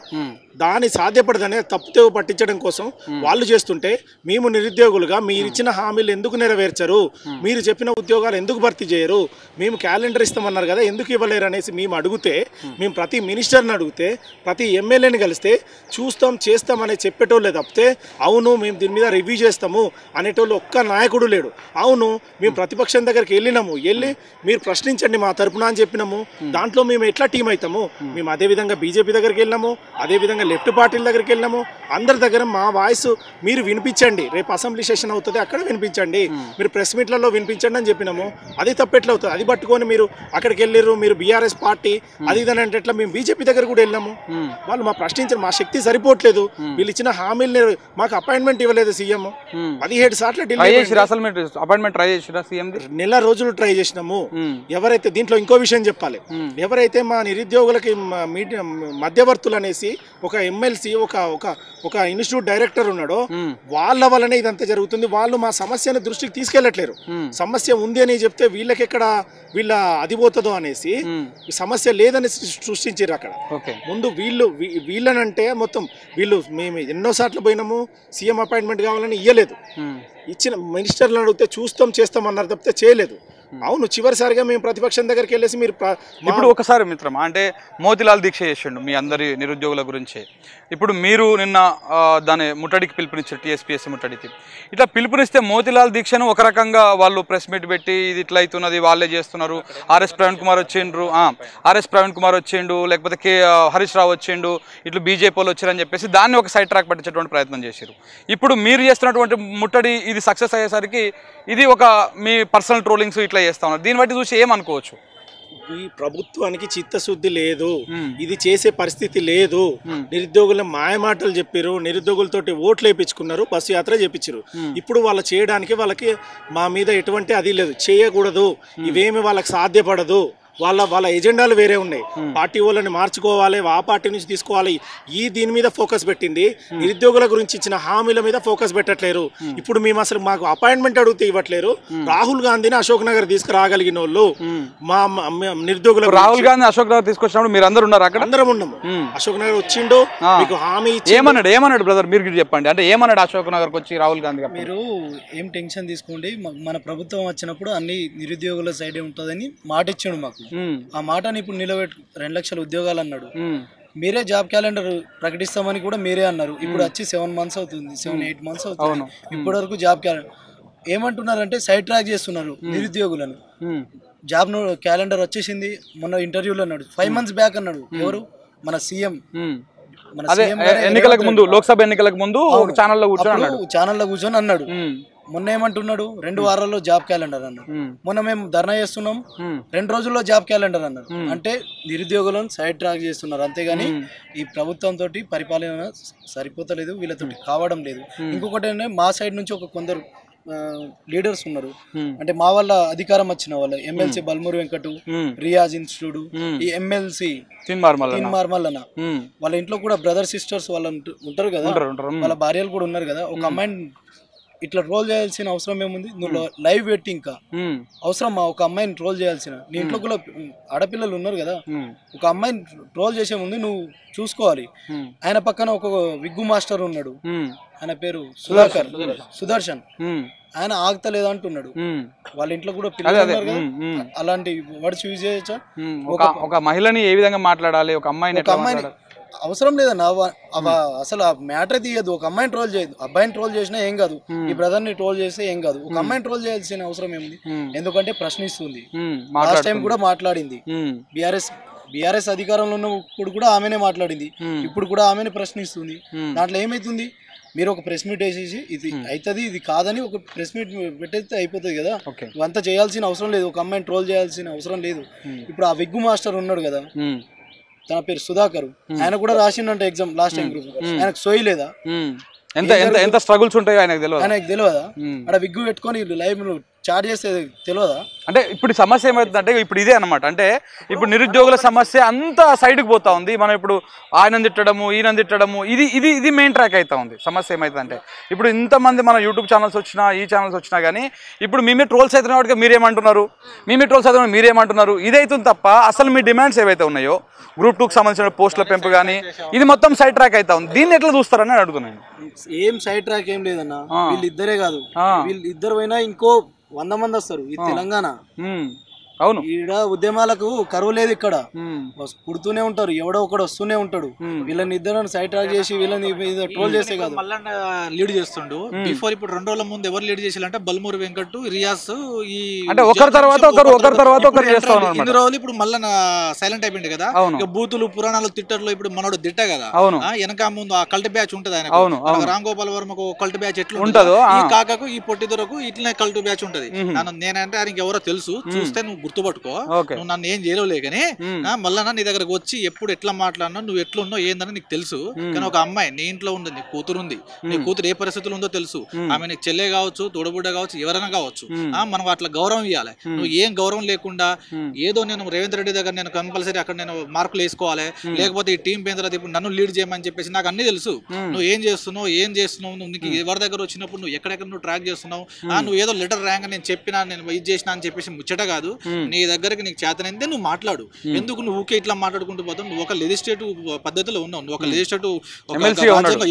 దాని సాధ్యపడదనే తప్పుతో పట్టించడం కోసం వాళ్ళు చేస్తుంటే మేము నిరుద్యోగులుగా మీరు ఇచ్చిన హామీలు ఎందుకు నెరవేర్చరు, మీరు చెప్పిన ఉద్యోగాలు ఎందుకు భర్తీ చేయరు, మేము క్యాలెండర్ ఇస్తామన్నారు కదా ఎందుకు ఇవ్వలేరు అనేసి మేము అడిగితే, మేము ప్రతి మినిస్టర్ని అడిగితే, ప్రతి ఎమ్మెల్యేని కలిస్తే చూస్తాం చేస్తాం అనేది చెప్పేటోళ్ళే తప్పితే అవును మేము దీని మీద రివ్యూ చేస్తాము అనేటోళ్ళు ఒక్క నాయకుడు లేడు. అవును మేము ప్రతిపక్షం దగ్గరికి వెళ్ళినాము, వెళ్ళి మీరు ప్రశ్నించండి మా తరపున అని చెప్పినాము. దాంట్లో మేము ఎట్లా టీం అవుతాము? మేము అదేవిధంగా బీజేపీ దగ్గరికి వెళ్ళినాము, అదేవిధంగా లెఫ్ట్ పార్టీల దగ్గరికి వెళ్ళినాము. అందరి దగ్గర మా వాయిస్ మీరు వినిపించండి, రేపు అసెంబ్లీ సెషన్ అవుతుంది అక్కడ వినిపించండి, మీరు ప్రెస్ మీట్లలో వినిపించండి అని చెప్పినాము. అది తప్పెట్లా అవుతుంది? అది పట్టుకొని మీరు అక్కడికి వెళ్ళారు, మీరు బీఆర్ఎస్ పార్టీ అది ఇదని అంటే ఎట్లా? మేము బీజేపీ దగ్గర కూడా వెళ్ళినాము, వాళ్ళు మా ప్రశ్నించారు, మా శక్తి సరిపోవట్లేదు, వీళ్ళు ఇచ్చిన హామీలు మాకు అపాయింట్మెంట్ ఇవ్వలేదు సీఎం. 17 సార్లు నెల రోజులు ట్రై చేసినాము. ఎవరైతే దీంట్లో ఇంకో విషయం చెప్పాలి, ఎవరైతే మా నిరుద్యోగులకి మధ్యవర్తులు అనేసి ఒక ఎమ్మెల్సీ ఒక ఇన్స్టిట్యూట్ డైరెక్టర్ ఉన్నాడో వాళ్ళ వల్లనే ఇదంతా జరుగుతుంది. వాళ్ళు మా సమస్యను దృష్టికి తీసుకెళ్లట్లేరు. సమస్య ఉంది అని చెప్తే వీళ్ళకెక్కడ వీళ్ళ అది పోతుందో అనేసి సమస్య లేదని సృష్టించారు అక్కడ. ముందు వీళ్ళనంటే మొత్తం వీళ్ళు మేము ఎన్నోసార్లు పోయినాము, సీఎం అపాయింట్మెంట్ కావాలని ఇయ్యలేదు. ఇచ్చిన మినిస్టర్లను అడిగితే చూస్తాం చేస్తాం అన్నారు తప్పితే చేయలేదు. అవును చివరిసారిగా మేము ప్రతిపక్షం దగ్గరికి వెళ్ళేసి మీరు ఇప్పుడు ఒకసారి మిత్రమా అంటే మోతిలాల్ దీక్ష చేసిండు మీ అందరి నిరుద్యోగుల గురించి. ఇప్పుడు మీరు నిన్న దాని ముట్టడికి పిలుపునిచ్చారు, టీఎస్పీఎస్సీ ముట్టడికి. ఇట్లా పిలుపునిస్తే మోతిలాల్ దీక్షను ఒక రకంగా వాళ్ళు ప్రెస్ మీట్ పెట్టి ఇది ఇట్లా అవుతున్నది వాళ్ళే చేస్తున్నారు, ఆర్ఎస్ ప్రవీణ్ కుమార్ వచ్చిండు లేకపోతే హరీష్ రావు వచ్చిండు, ఇట్లా బీజేపీ వాళ్ళు వచ్చారని చెప్పేసి దాన్ని ఒక సైడ్ ట్రాక్ పట్టించేటువంటి ప్రయత్నం చేశారు. ఇప్పుడు మీరు చేస్తున్నటువంటి ముట్టడి ఇది సక్సెస్ అయ్యేసరికి ఇది ఒక మీ పర్సనల్ ట్రోలింగ్స్ ఇట్లా చేస్తా ఉన్నారు. దీన్ని బట్టి చూసి ఏమనుకోవచ్చు? ఈ ప్రభుత్వానికి చిత్తశుద్ధి లేదు, ఇది చేసే పరిస్థితి లేదు. నిరుద్యోగుల మాయమాటలు చెప్పారు, నిరుద్యోగులతోటి ఓట్లు వేయించుకున్నారు, బస్సు యాత్ర చేపించారు. ఇప్పుడు వాళ్ళు చేయడానికి వాళ్ళకి మా మీద ఎటువంటి అది లేదు, చేయకూడదు, ఇవేమి వాళ్ళకి సాధ్యపడదు. వాళ్ళ ఎజెండాలు వేరే ఉన్నాయి. పార్టీ వాళ్ళని మార్చుకోవాలి, ఆ పార్టీ నుంచి తీసుకోవాలి, దీని మీద ఫోకస్ పెట్టింది. నిరుద్యోగుల గురించి ఇచ్చిన హామీల మీద ఫోకస్ పెట్టట్లేరు. ఇప్పుడు మేము అసలు మాకు అపాయింట్మెంట్ అడిగితే ఇవ్వట్లేరు. రాహుల్ గాంధీని అశోక్ నగర్ తీసుకురాగలిగిన వాళ్ళు మా నిరుద్యోగుల రాహుల్ గాంధీ అశోక్ నగర్ తీసుకొచ్చినప్పుడు మీరు అందరు ఉన్నారు అక్కడ? అందరం ఉన్నాము. అశోక్ నగర్ వచ్చిండు, మీకు హామీ ఏమన్నాడు బ్రదర్ మీరు చెప్పండి, అంటే ఏమన్నాడు అశోక్ నగర్కి వచ్చి రాహుల్ గాంధీ? మీరు ఏం టెన్షన్ తీసుకోండి, మన ప్రభుత్వం వచ్చినప్పుడు అన్ని నిరుద్యోగుల సైడే ఉంటుందని మాట ఇచ్చాడు మాకు. ఆ మాటని ఇప్పుడు నిలబెట్టు 2 లక్షల ఉద్యోగాలు అన్నాడు. మీరే జాబ్ క్యాలెండర్ ప్రకటిస్తామని కూడా మీరే అన్నారు. ఇప్పుడు వచ్చి 7 మంత్స్ అవుతుంది, 7-8 మంత్స్ అవుతుంది, ఇప్పటి వరకు జాబ్ క్యాలెండర్ ఏమంటున్నారంటే సైడ్ ట్రాక్ చేస్తున్నారు నిరుద్యోగులను. జాబ్ క్యాలెండర్ వచ్చేసింది మొన్న ఇంటర్వ్యూలో అన్నాడు, 5 మంత్స్ బ్యాక్ అన్నాడు. ఎవరు? మన సీఎం. ఎన్నికలకు ముందు, లోక్సభ ఎన్నికలకు ముందు ఛానల్లో కూర్చొని అన్నాడు. మొన్న ఏమంటున్నాడు 2 వారాల్లో జాబ్ క్యాలెండర్ అన్నారు. మొన్న మేము ధర్నా చేస్తున్నాం 2 రోజుల్లో జాబ్ క్యాలెండర్ అన్నారు. అంటే నిరుద్యోగులను సైడ్ ట్రాక్ చేస్తున్నారు, అంతేగాని ఈ ప్రభుత్వం తోటి పరిపాలన సరిపోతలేదు, వీళ్ళతోటి కావడం లేదు. ఇంకొకటి ఏంటంటే మా సైడ్ నుంచి కొందరు లీడర్స్ ఉన్నారు, అంటే మా వల్ల అధికారం వచ్చిన వాళ్ళు ఎమ్మెల్సీ బల్మూరు వెంకటు, రియాజ్ ఇన్స్టిట్యూట్, ఈ ఎమ్మెల్సీ తీన్మార్మల్ వాళ్ళ ఇంట్లో కూడా బ్రదర్ సిస్టర్స్ వాళ్ళు ఉంటారు కదా, వాళ్ళ భార్యలు కూడా ఉన్నారు కదా. ఒక అమ్మాయిని ఇట్లా ట్రోల్ చేయాల్సిన అవసరం ఏముంది? నువ్వు లైవ్ పెట్టి ఇంకా అవసరం ఒక అమ్మాయిని ట్రోల్ చేయాల్సిన? నీ ఇంట్లో కూడా ఆడపిల్లలు ఉన్నారు కదా, ఒక అమ్మాయిని ట్రోల్ చేసే ముందు నువ్వు చూసుకోవాలి. ఆయన పక్కన ఒక విగ్గు మాస్టర్ ఉన్నాడు, ఆయన పేరు సుదర్శన్, ఆయన ఆగుతలేదు అంటున్నాడు. వాళ్ళ ఇంట్లో కూడా పిల్లలు ఉన్నారు కదా, అలాంటి వర్డ్స్ యూజ్ చేయొచ్చా? ఒక మహిళని ఏ విధంగా మాట్లాడాలి, ఒక అమ్మాయిని అవసరం లేదన్న, అసలు ఆ మ్యాటర్ తీయదు. ఒక అమ్మాయిని ట్రోల్ చేయదు, అబ్బాయిని ట్రోల్ చేసినా ఏం కాదు, ఈ బ్రదర్ ని ట్రోల్ చేస్తే ఏం కాదు. ఒక అమ్మాయిని ట్రోల్ చేయాల్సిన అవసరం ఏముంది? ఎందుకంటే ప్రశ్నిస్తుంది. లాస్ట్ టైం కూడా మాట్లాడింది, బీఆర్ఎస్ అధికారంలో ఉన్నప్పుడు కూడా ఆమెనే మాట్లాడింది, ఇప్పుడు కూడా ఆమెనే ప్రశ్నిస్తుంది. దాంట్లో ఏమైతుంది? మీరు ఒక ప్రెస్ మీట్ వేసేసి ఇది అవుతుంది ఇది కాదని ఒక ప్రెస్ మీట్ పెట్టేస్తే అయిపోతుంది కదా. ఇవంతా చేయాల్సిన అవసరం లేదు, ఒక అమ్మాయిని ట్రోల్ చేయాల్సిన అవసరం లేదు. ఇప్పుడు ఆ విగ్గు మాస్టర్ ఉన్నాడు కదా, తన పేరు సుధాకర్, ఆయన కూడా రాసిండంట ఎగ్జామ్ లాస్ట్ టైం గ్రూప్. ఆయనకు సోయలేదా? ఎంత స్ట్రగుల్స్ ఉంటాయో ఆయనకు తెలియదా? అక్కడ విగ్గు పెట్టుకొని లైవ్ చార్జ్ చేస్తే తెలియదా? అంటే ఇప్పుడు సమస్య ఏమవుతుందంటే ఇప్పుడు ఇదే అనమాట. అంటే ఇప్పుడు నిరుద్యోగుల సమస్య అంతా సైడ్కి పోతా ఉంది. మనం ఇప్పుడు ఆయన తిట్టడము ఈయన తిట్టడము ఇది మెయిన్ ట్రాక్ అవుతా ఉంది. సమస్య ఏమవుతుందంటే ఇప్పుడు ఇంతమంది మన యూట్యూబ్ ఛానల్స్ వచ్చినా ఈ ఛానల్స్ వచ్చినా కానీ ఇప్పుడు మేమే ట్రోల్స్ అవుతున్న వాటికి మీరేమంటున్నారు, మీరేమంటున్నారు ఇదైతుంది తప్ప అసలు మీ డిమాండ్స్ ఏవైతే ఉన్నాయో గ్రూప్ 2కి సంబంధించిన పోస్టుల పెంపు కానీ ఇది మొత్తం సైడ్ ట్రాక్ అవుతా ఉంది. దీన్ని ఎట్లా చూస్తారని అడుగుతున్నాను. ఏం సైడ్ ట్రాక్ ఏం లేదన్న, వీళ్ళిద్దరే కాదు, వీళ్ళిద్దరు పోయినా ఇంకో 100 మంది వస్తారు ఈ తెలంగాణ. అవును, ఈడ ఉద్యమాలకు కరువు లేదు, ఇక్కడ పుడుతూనే ఉంటారు, ఎవడో ఒకడు వస్తూనే ఉంటాడు. వీళ్ళని ఇద్దరు సైడ్ ట్రాక్ చేసి వీళ్ళని ట్రోల్ చేస్తే కాదు. మల్లన్న లీడ్ చేస్తుండు. బిఫోర్ ఇప్పుడు 2 రోజుల ముందు ఎవరు లీడ్ చేయాలంటే బల్మూరు వెంకట్, రియాస్, ఈ అంటే ఒకరి తర్వాత ఒకరు చేస్తా ఉన్నారు. ఇన్ని రోజులు ఇప్పుడు మల్లన్న సైలెంట్ అయిపోయింది కదా. ఇక బూతులు పురాణాలు తిట్టర్లో ఇప్పుడు మనోడు తిట్ట కదా, వెనక ముందు ఆ కల్ట్ బ్యాచ్ ఉంటది. ఆయన రామ్ గోపాల్ వర్మకు కల్ట్ బ్యాచ్ ఎట్లా ఉంటుందో ఈ కాకకు ఈ పొట్టిదొరకు ఇట్లనే కల్ట్ బ్యాచ్ ఉంటది. నేనంటే ఆయనకి ఎవరో తెలుసు, చూస్తే నువ్వు గుర్తుపట్టుకో, నువ్వు నన్ను ఏం చేయలేవులే కానీ మళ్ళా నీ దగ్గరకు వచ్చి ఎప్పుడు ఎట్లా మాట్లాడినా నువ్వు ఎట్లున్నావు ఏందని నీకు తెలుసు. కానీ ఒక అమ్మాయి నీ ఇంట్లో ఉంది, నీ కూతురు ఉంది, నీ కూతురు ఏ పరిస్థితులు ఉందో తెలుసు. ఆమె నీకు చెల్లె కావచ్చు, తోడబుడ్డ కావచ్చు, ఎవరైనా కావచ్చు. మనం అట్లా గౌరవం ఇవ్వాలి. నువ్వు ఏం గౌరవం లేకుండా ఏదో నేను రేవంత్ రెడ్డి దగ్గర నేను కంపల్సరీ అక్కడ నేను మార్కులు వేసుకోవాలి, లేకపోతే ఈ టీం పోయిన తర్వాత ఇప్పుడు నన్ను లీడ్ చేయమని చెప్పేసి నాకు అన్ని తెలుసు. నువ్వు ఏం చేస్తున్నావు నువ్వు నీకు ఎవరి దగ్గర వచ్చినప్పుడు నువ్వు ఎక్కడెక్కడ నువ్వు ట్రాక్ చేస్తున్నావు, నువ్వు ఏదో లెటర్ ర్యాంక్ నేను చెప్పినా నేను ఇది చేసినా అని చెప్పేసి ముచ్చట కాదు. నీ దగ్గరికి నీకు చేతనైతే నువ్వు మాట్లాడు. ఎందుకు నువ్వు ఊకే ఇట్లా మాట్లాడుకుంటూ పోతావు? నువ్వు ఒక లెజిస్లేటివ్ పద్ధతిలో ఉన్నావు, నువ్వు ఒక లెజిస్లేటివ్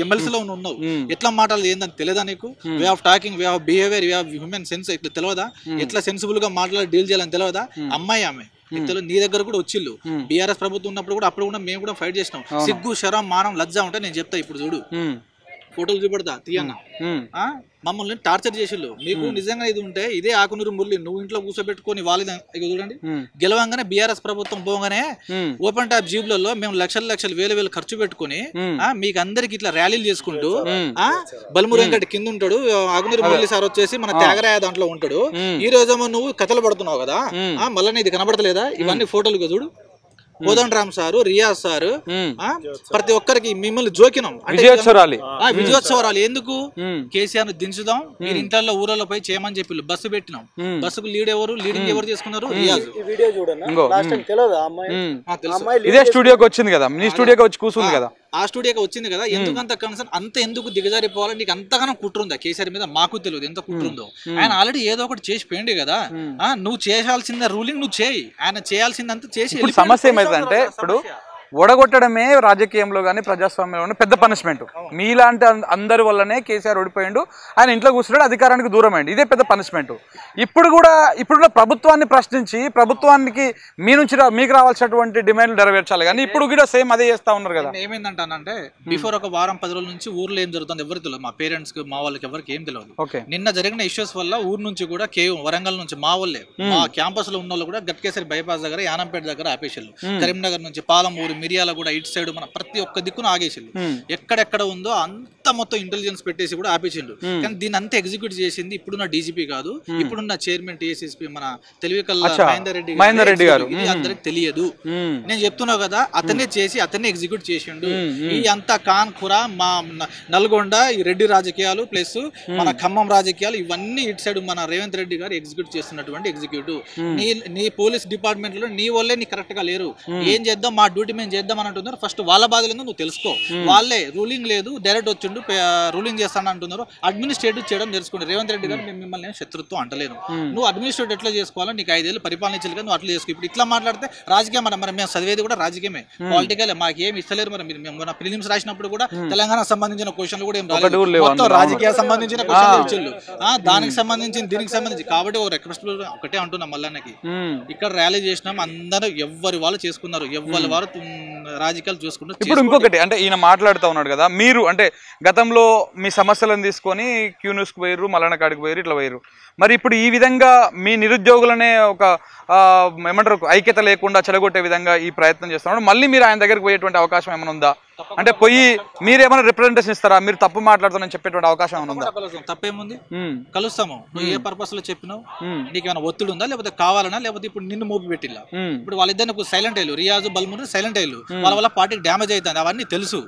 ఎమ్మెల్సీలో ఉన్నావు. ఎట్లా మాట్లాడదు ఏందని తెలియదా నీకు? Way of talking, way of behaviour, way of human sense ఇట్లా తెలియదా? ఎట్లా సెన్సిబుల్ గా మాట్లాడి డీల్ చేయాలని తెలియదా? అమ్మాయి ఆమె నీ దగ్గర కూడా వచ్చిల్లు. బీఆర్ఎస్ ప్రభుత్వం ఉన్నప్పుడు కూడా అప్పుడు కూడా మేము కూడా ఫైట్ చేసినాం. సిగ్గు శరం మానం లజ్జ ఉంటే నేను చెప్తా. ఇప్పుడు చూడు ఫోటోలు చూపెడతా తీయన్న, మమ్మల్ని టార్చర్ చేసిళ్ళు. మీకు నిజంగా ఇది ఉంటే ఇదే ఆకునూరు మురళి నువ్వు ఇంట్లో కూర్చోబెట్టుకొని వాళ్ళు చూడండి గెలవంగానే బీఆర్ఎస్ ప్రభుత్వం పోగానే ఓపెన్ టాప్ జీబులలో మేము లక్షలు వేలు ఖర్చు పెట్టుకుని మీకు అందరికి ఇట్లా ర్యాలీలు చేసుకుంటూ బల్మూరు వెంకట కింద ఉంటాడు, ఆకునూరు మురళి సార్ వచ్చేసి మన త్యాగరాయ దాంట్లో ఉంటాడు. ఈ రోజేమో నువ్వు కథలు పడుతున్నావు కదా, మళ్ళీ ఇది కనబడతలేదా? ఇవన్నీ ఫోటోలుగా చూడు. కోదండరామ్ సారు, రియాజ్ సారు, ప్రతి ఒక్కరికి మిమ్మల్ని జోకినాం అంటే విజయోత్సవాలు. ఎందుకు? కేసీఆర్ ను దించుదాం, మీరు ఇంట్లో ఊరలో పోయి చేయమని చెప్పి బస్సు పెట్టినాం. బస్సుకు లీడింగ్ ఎవరు చేసుకున్నారు? రియాజ్. ఇదే స్టూడియోకి వచ్చింది కదా, మీ స్టూడియోకి వచ్చి కూర్చుంది కదా, ఆ స్టూడియోకి వచ్చింది కదా. ఎందుకు అంత కన్సర్న్, అంత ఎందుకు దిగజారిపోవాలి? నీకు అంతగానో కుట్రుందా కేసీఆర్ మీద? మాకు తెలియదు ఎంత కుట్రుందో. ఆయన ఆల్రెడీ ఏదో ఒకటి చేసి పోయింది కదా. నువ్వు చేయాల్సిన రూలింగ్ నువ్వు చేయి, ఆయన చేయాల్సిందంతా చేసి. సమస్య ఏమైందంటే ఇప్పుడు ఓడగొట్టడమే రాజకీయంలో కానీ ప్రజాస్వామ్యంలో పెద్ద పనిష్మెంట్. మీలాంటి అందరి వల్లనే కేసీఆర్ ఓడిపోయిండు, ఆయన ఇంట్లో కూర్చున్నాడు, అధికారానికి దూరం అయింది. ఇదే పెద్ద పనిష్మెంట్. ఇప్పుడు కూడా ప్రభుత్వాన్ని ప్రశ్నించి ప్రభుత్వానికి మీ నుంచి మీకు రావాల్సినటువంటి డిమాండ్లు నెరవేర్చాలి. కానీ ఇప్పుడు కూడా సేమ్ అదే చేస్తా ఉన్నారు కదా. ఏమైందంటానంటే బిఫోర్ ఒక వారం 10 రోజుల నుంచి ఊర్లో ఏం జరుగుతుంది ఎవరికి తెలియదు. మా పేరెంట్స్ కి మా వాళ్ళకి ఎవరికి ఏం తెలియదు. నిన్న జరిగిన ఇష్యూస్ వల్ల ఊరు నుంచి కూడా వరంగల్ నుంచి మా వాళ్ళే, మా క్యాంపస్ లో ఉన్న వాళ్ళు కూడా గట్కేసరి బైపాస్ దగ్గర, యానంపేట దగ్గర ఆపేసారు. కరీంనగర్ నుంచి పాలమూరు, మిరియాల కూడా ఇటు సైడ్ మన ప్రతి ఒక్క దిక్కును ఆగేసిండు. ఎక్కడెక్కడ ఉందో అంత మొత్తం ఇంటెలిజెన్స్ పెట్టేసి కూడా ఆపేసిండు. కానీ దీన్ని అంతా ఎగ్జిక్యూట్ చేసింది ఇప్పుడున్న డీజీపీ కాదు, ఇప్పుడున్న చైర్మన్ టీఎస్ఎస్పీ మన తెలివికల్లా మహేందర్ రెడ్డి గారు. ఇది అందరికి తెలియదు. నేను చెప్తున్నా కదా, అతనే చేసి అతనే ఎగ్జిక్యూట్ చేసిండు. ఈ అంతా ఖాన్ ఖురా మా నల్గొండ ఈ రెడ్డి రాజకీయాలు ప్లస్ మన ఖమ్మం రాజకీయాలు ఇవన్నీ ఇటు సైడ్ మన రేవంత్ రెడ్డి గారు ఎగ్జిక్యూట్ చేస్తున్నటువంటి ఎగ్జిక్యూటివ్. నీ పోలీస్ డిపార్ట్మెంట్ లో నీ వాళ్ళే నీ కరెక్ట్ గా లేరు. ఏం చేద్దాం, మా డ్యూటీ మేము చేద్దాం అని అంటున్నారు. ఫస్ట్ వాళ్ళ బాధలు నువ్వు తెలుసుకో. వాళ్ళే రూలింగ్ లేదు, డైరెక్ట్ వచ్చిండు రూలింగ్ చేస్తాను అంటున్నారు. అడ్మినిస్ట్రేటివ్ చేయడం నేర్చుకోండి. రేవంత్ రెడ్డి గారు మేము మిమ్మల్ని శత్రుత్వం అంటలేను. నువ్వు అడ్మినిస్ట్రేటివ్ ఎట్లా చేసుకోవాలో నీకు 5 ఏళ్ళు పరిపాలన ఇచ్చాలి కదా, నువ్వు అట్లా చేసుకో. ఇప్పుడు ఇట్లా మాట్లాడితే రాజకీయం మరి మేము చదివేది కూడా రాజకీయమే, పొలిటికల్. మాకు ఏమి ఇస్తలేరు. మరి మన ప్రిలిమ్స్ రాసినప్పుడు కూడా తెలంగాణ సంబంధించిన క్వశ్చన్లు కూడా ఏం రాలేదు, మొత్తం రాజకీయ సంబంధించిన క్వశ్చన్లు ఇచ్చిండు. దానికి సంబంధించి దీనికి సంబంధించి కాబట్టి ఒక రిక్వెస్ట్ ఒకటే అంటున్నాం మల్లన్నకి, ఇక్కడ ర్యాలీ చేసినాం, అందరూ ఎవరి వాళ్ళు చేసుకున్నారు, ఎవరి వారు రాజకీయాలు చూసుకున్నారు. ఇప్పుడు ఇంకొకటి అంటే ఈయన మాట్లాడుతూ ఉన్నాడు కదా, మీరు అంటే గతంలో మీ సమస్యలను తీసుకొని క్యూన్యూస్కి పోయారు, మల్లన్న కాడికి పోయారు, ఇట్లా పోయారు. మరి ఇప్పుడు ఈ విధంగా మీ నిరుద్యోగులనే ఒక ఏమంటారు ఐక్యత లేకుండా చెడగొట్టే విధంగా ఈ ప్రయత్నం చేస్తున్నాడు. మళ్ళీ మీరు ఆయన దగ్గరికి పోయేటువంటి అవకాశం ఏమైనా ఉందా? అంటే పోయి మీరేమైనా రిప్రజెంటేషన్ ఇస్తారా? మీరు తప్పు మాట్లాడుతానని చెప్పేటువంటి అవకాశం ఏమైనా ఉందా? తప్పేముంది, కలుస్తాము. నువ్వు ఏ పర్పస్ లో చెప్పినావు, నీకు ఏమైనా ఒత్తిడి ఉందా, లేకపోతే కావాలన్నా, లేకపోతే ఇప్పుడు నిన్ను మోపి పెట్టిల్లా? ఇప్పుడు వాళ్ళిద్దరు సైలెంట్ అయ్యారు, రియాజు బల్మురు సైలెంట్ అయ్యారు. వాళ్ళ వల్ల పార్టీకి డ్యామేజ్ అవుతుంది, అవన్నీ తెలుసు.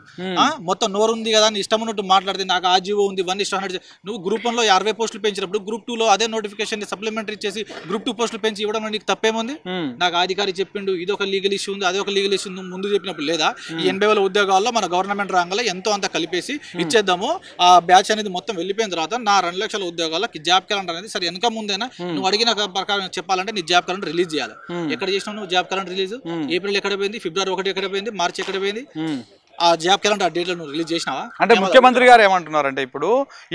మొత్తం నోరు ఉంది కదా అని ఇష్టం ఉన్నట్టు మాట్లాడితే నాకు ఆ జీవో ఉంది ఇవన్నీ ఇష్టం. నువ్వు గ్రూప్ 1లో 60 పోస్టులు పెంచినప్పుడు గ్రూప్ 2లో అదే నోటిఫికేషన్ సప్లిమెంటరీ చేసి గ్రూప్ 2 పోస్టులు పెంచి ఇవ్వడం నీకు తప్పేముంది? నాకు అధికారి చెప్పిండు ఇది ఒక లీగల్ ఇష్యూ ఉంది, అదే ఒక లీగల్ ఇష్యూ ఉంది ముందు చెప్పినప్పుడు లేదా? ఈ 80,000 ఉద్యోగాల్లో మన గవర్నమెంట్ రాగానే ఎంతో అంత కలిపేసి ఇచ్చేద్దాము. ఆ బ్యాచ్ అనేది మొత్తం వెళ్ళిపోయిన తర్వాత నా 2 లక్షల ఉద్యోగాల్లో జాబ్ క్యాలెండర్ అనేది సరే వెనక ముందేనా నువ్వు అడిగిన ప్రకారం చెప్పాలంటే నీ జాబ్ క్యాలెండర్ రిలీజ్ చేయాలి. ఎక్కడ చేసినావు నువ్వు జాబ్ క్యాలెండర్ రిలీజ్? ఏప్రిల్ ఎక్కడ పోయింది, ఫిబ్రవరి 1 ఎక్కడ పోయింది, మార్చి ఎక్కడ పోయింది? ఆ జాబ్ క్యాలెండర్ డేట్లో నువ్వు రిలీజ్ చేసినావా? అంటే ముఖ్యమంత్రి గారు ఏమంటున్నారంటే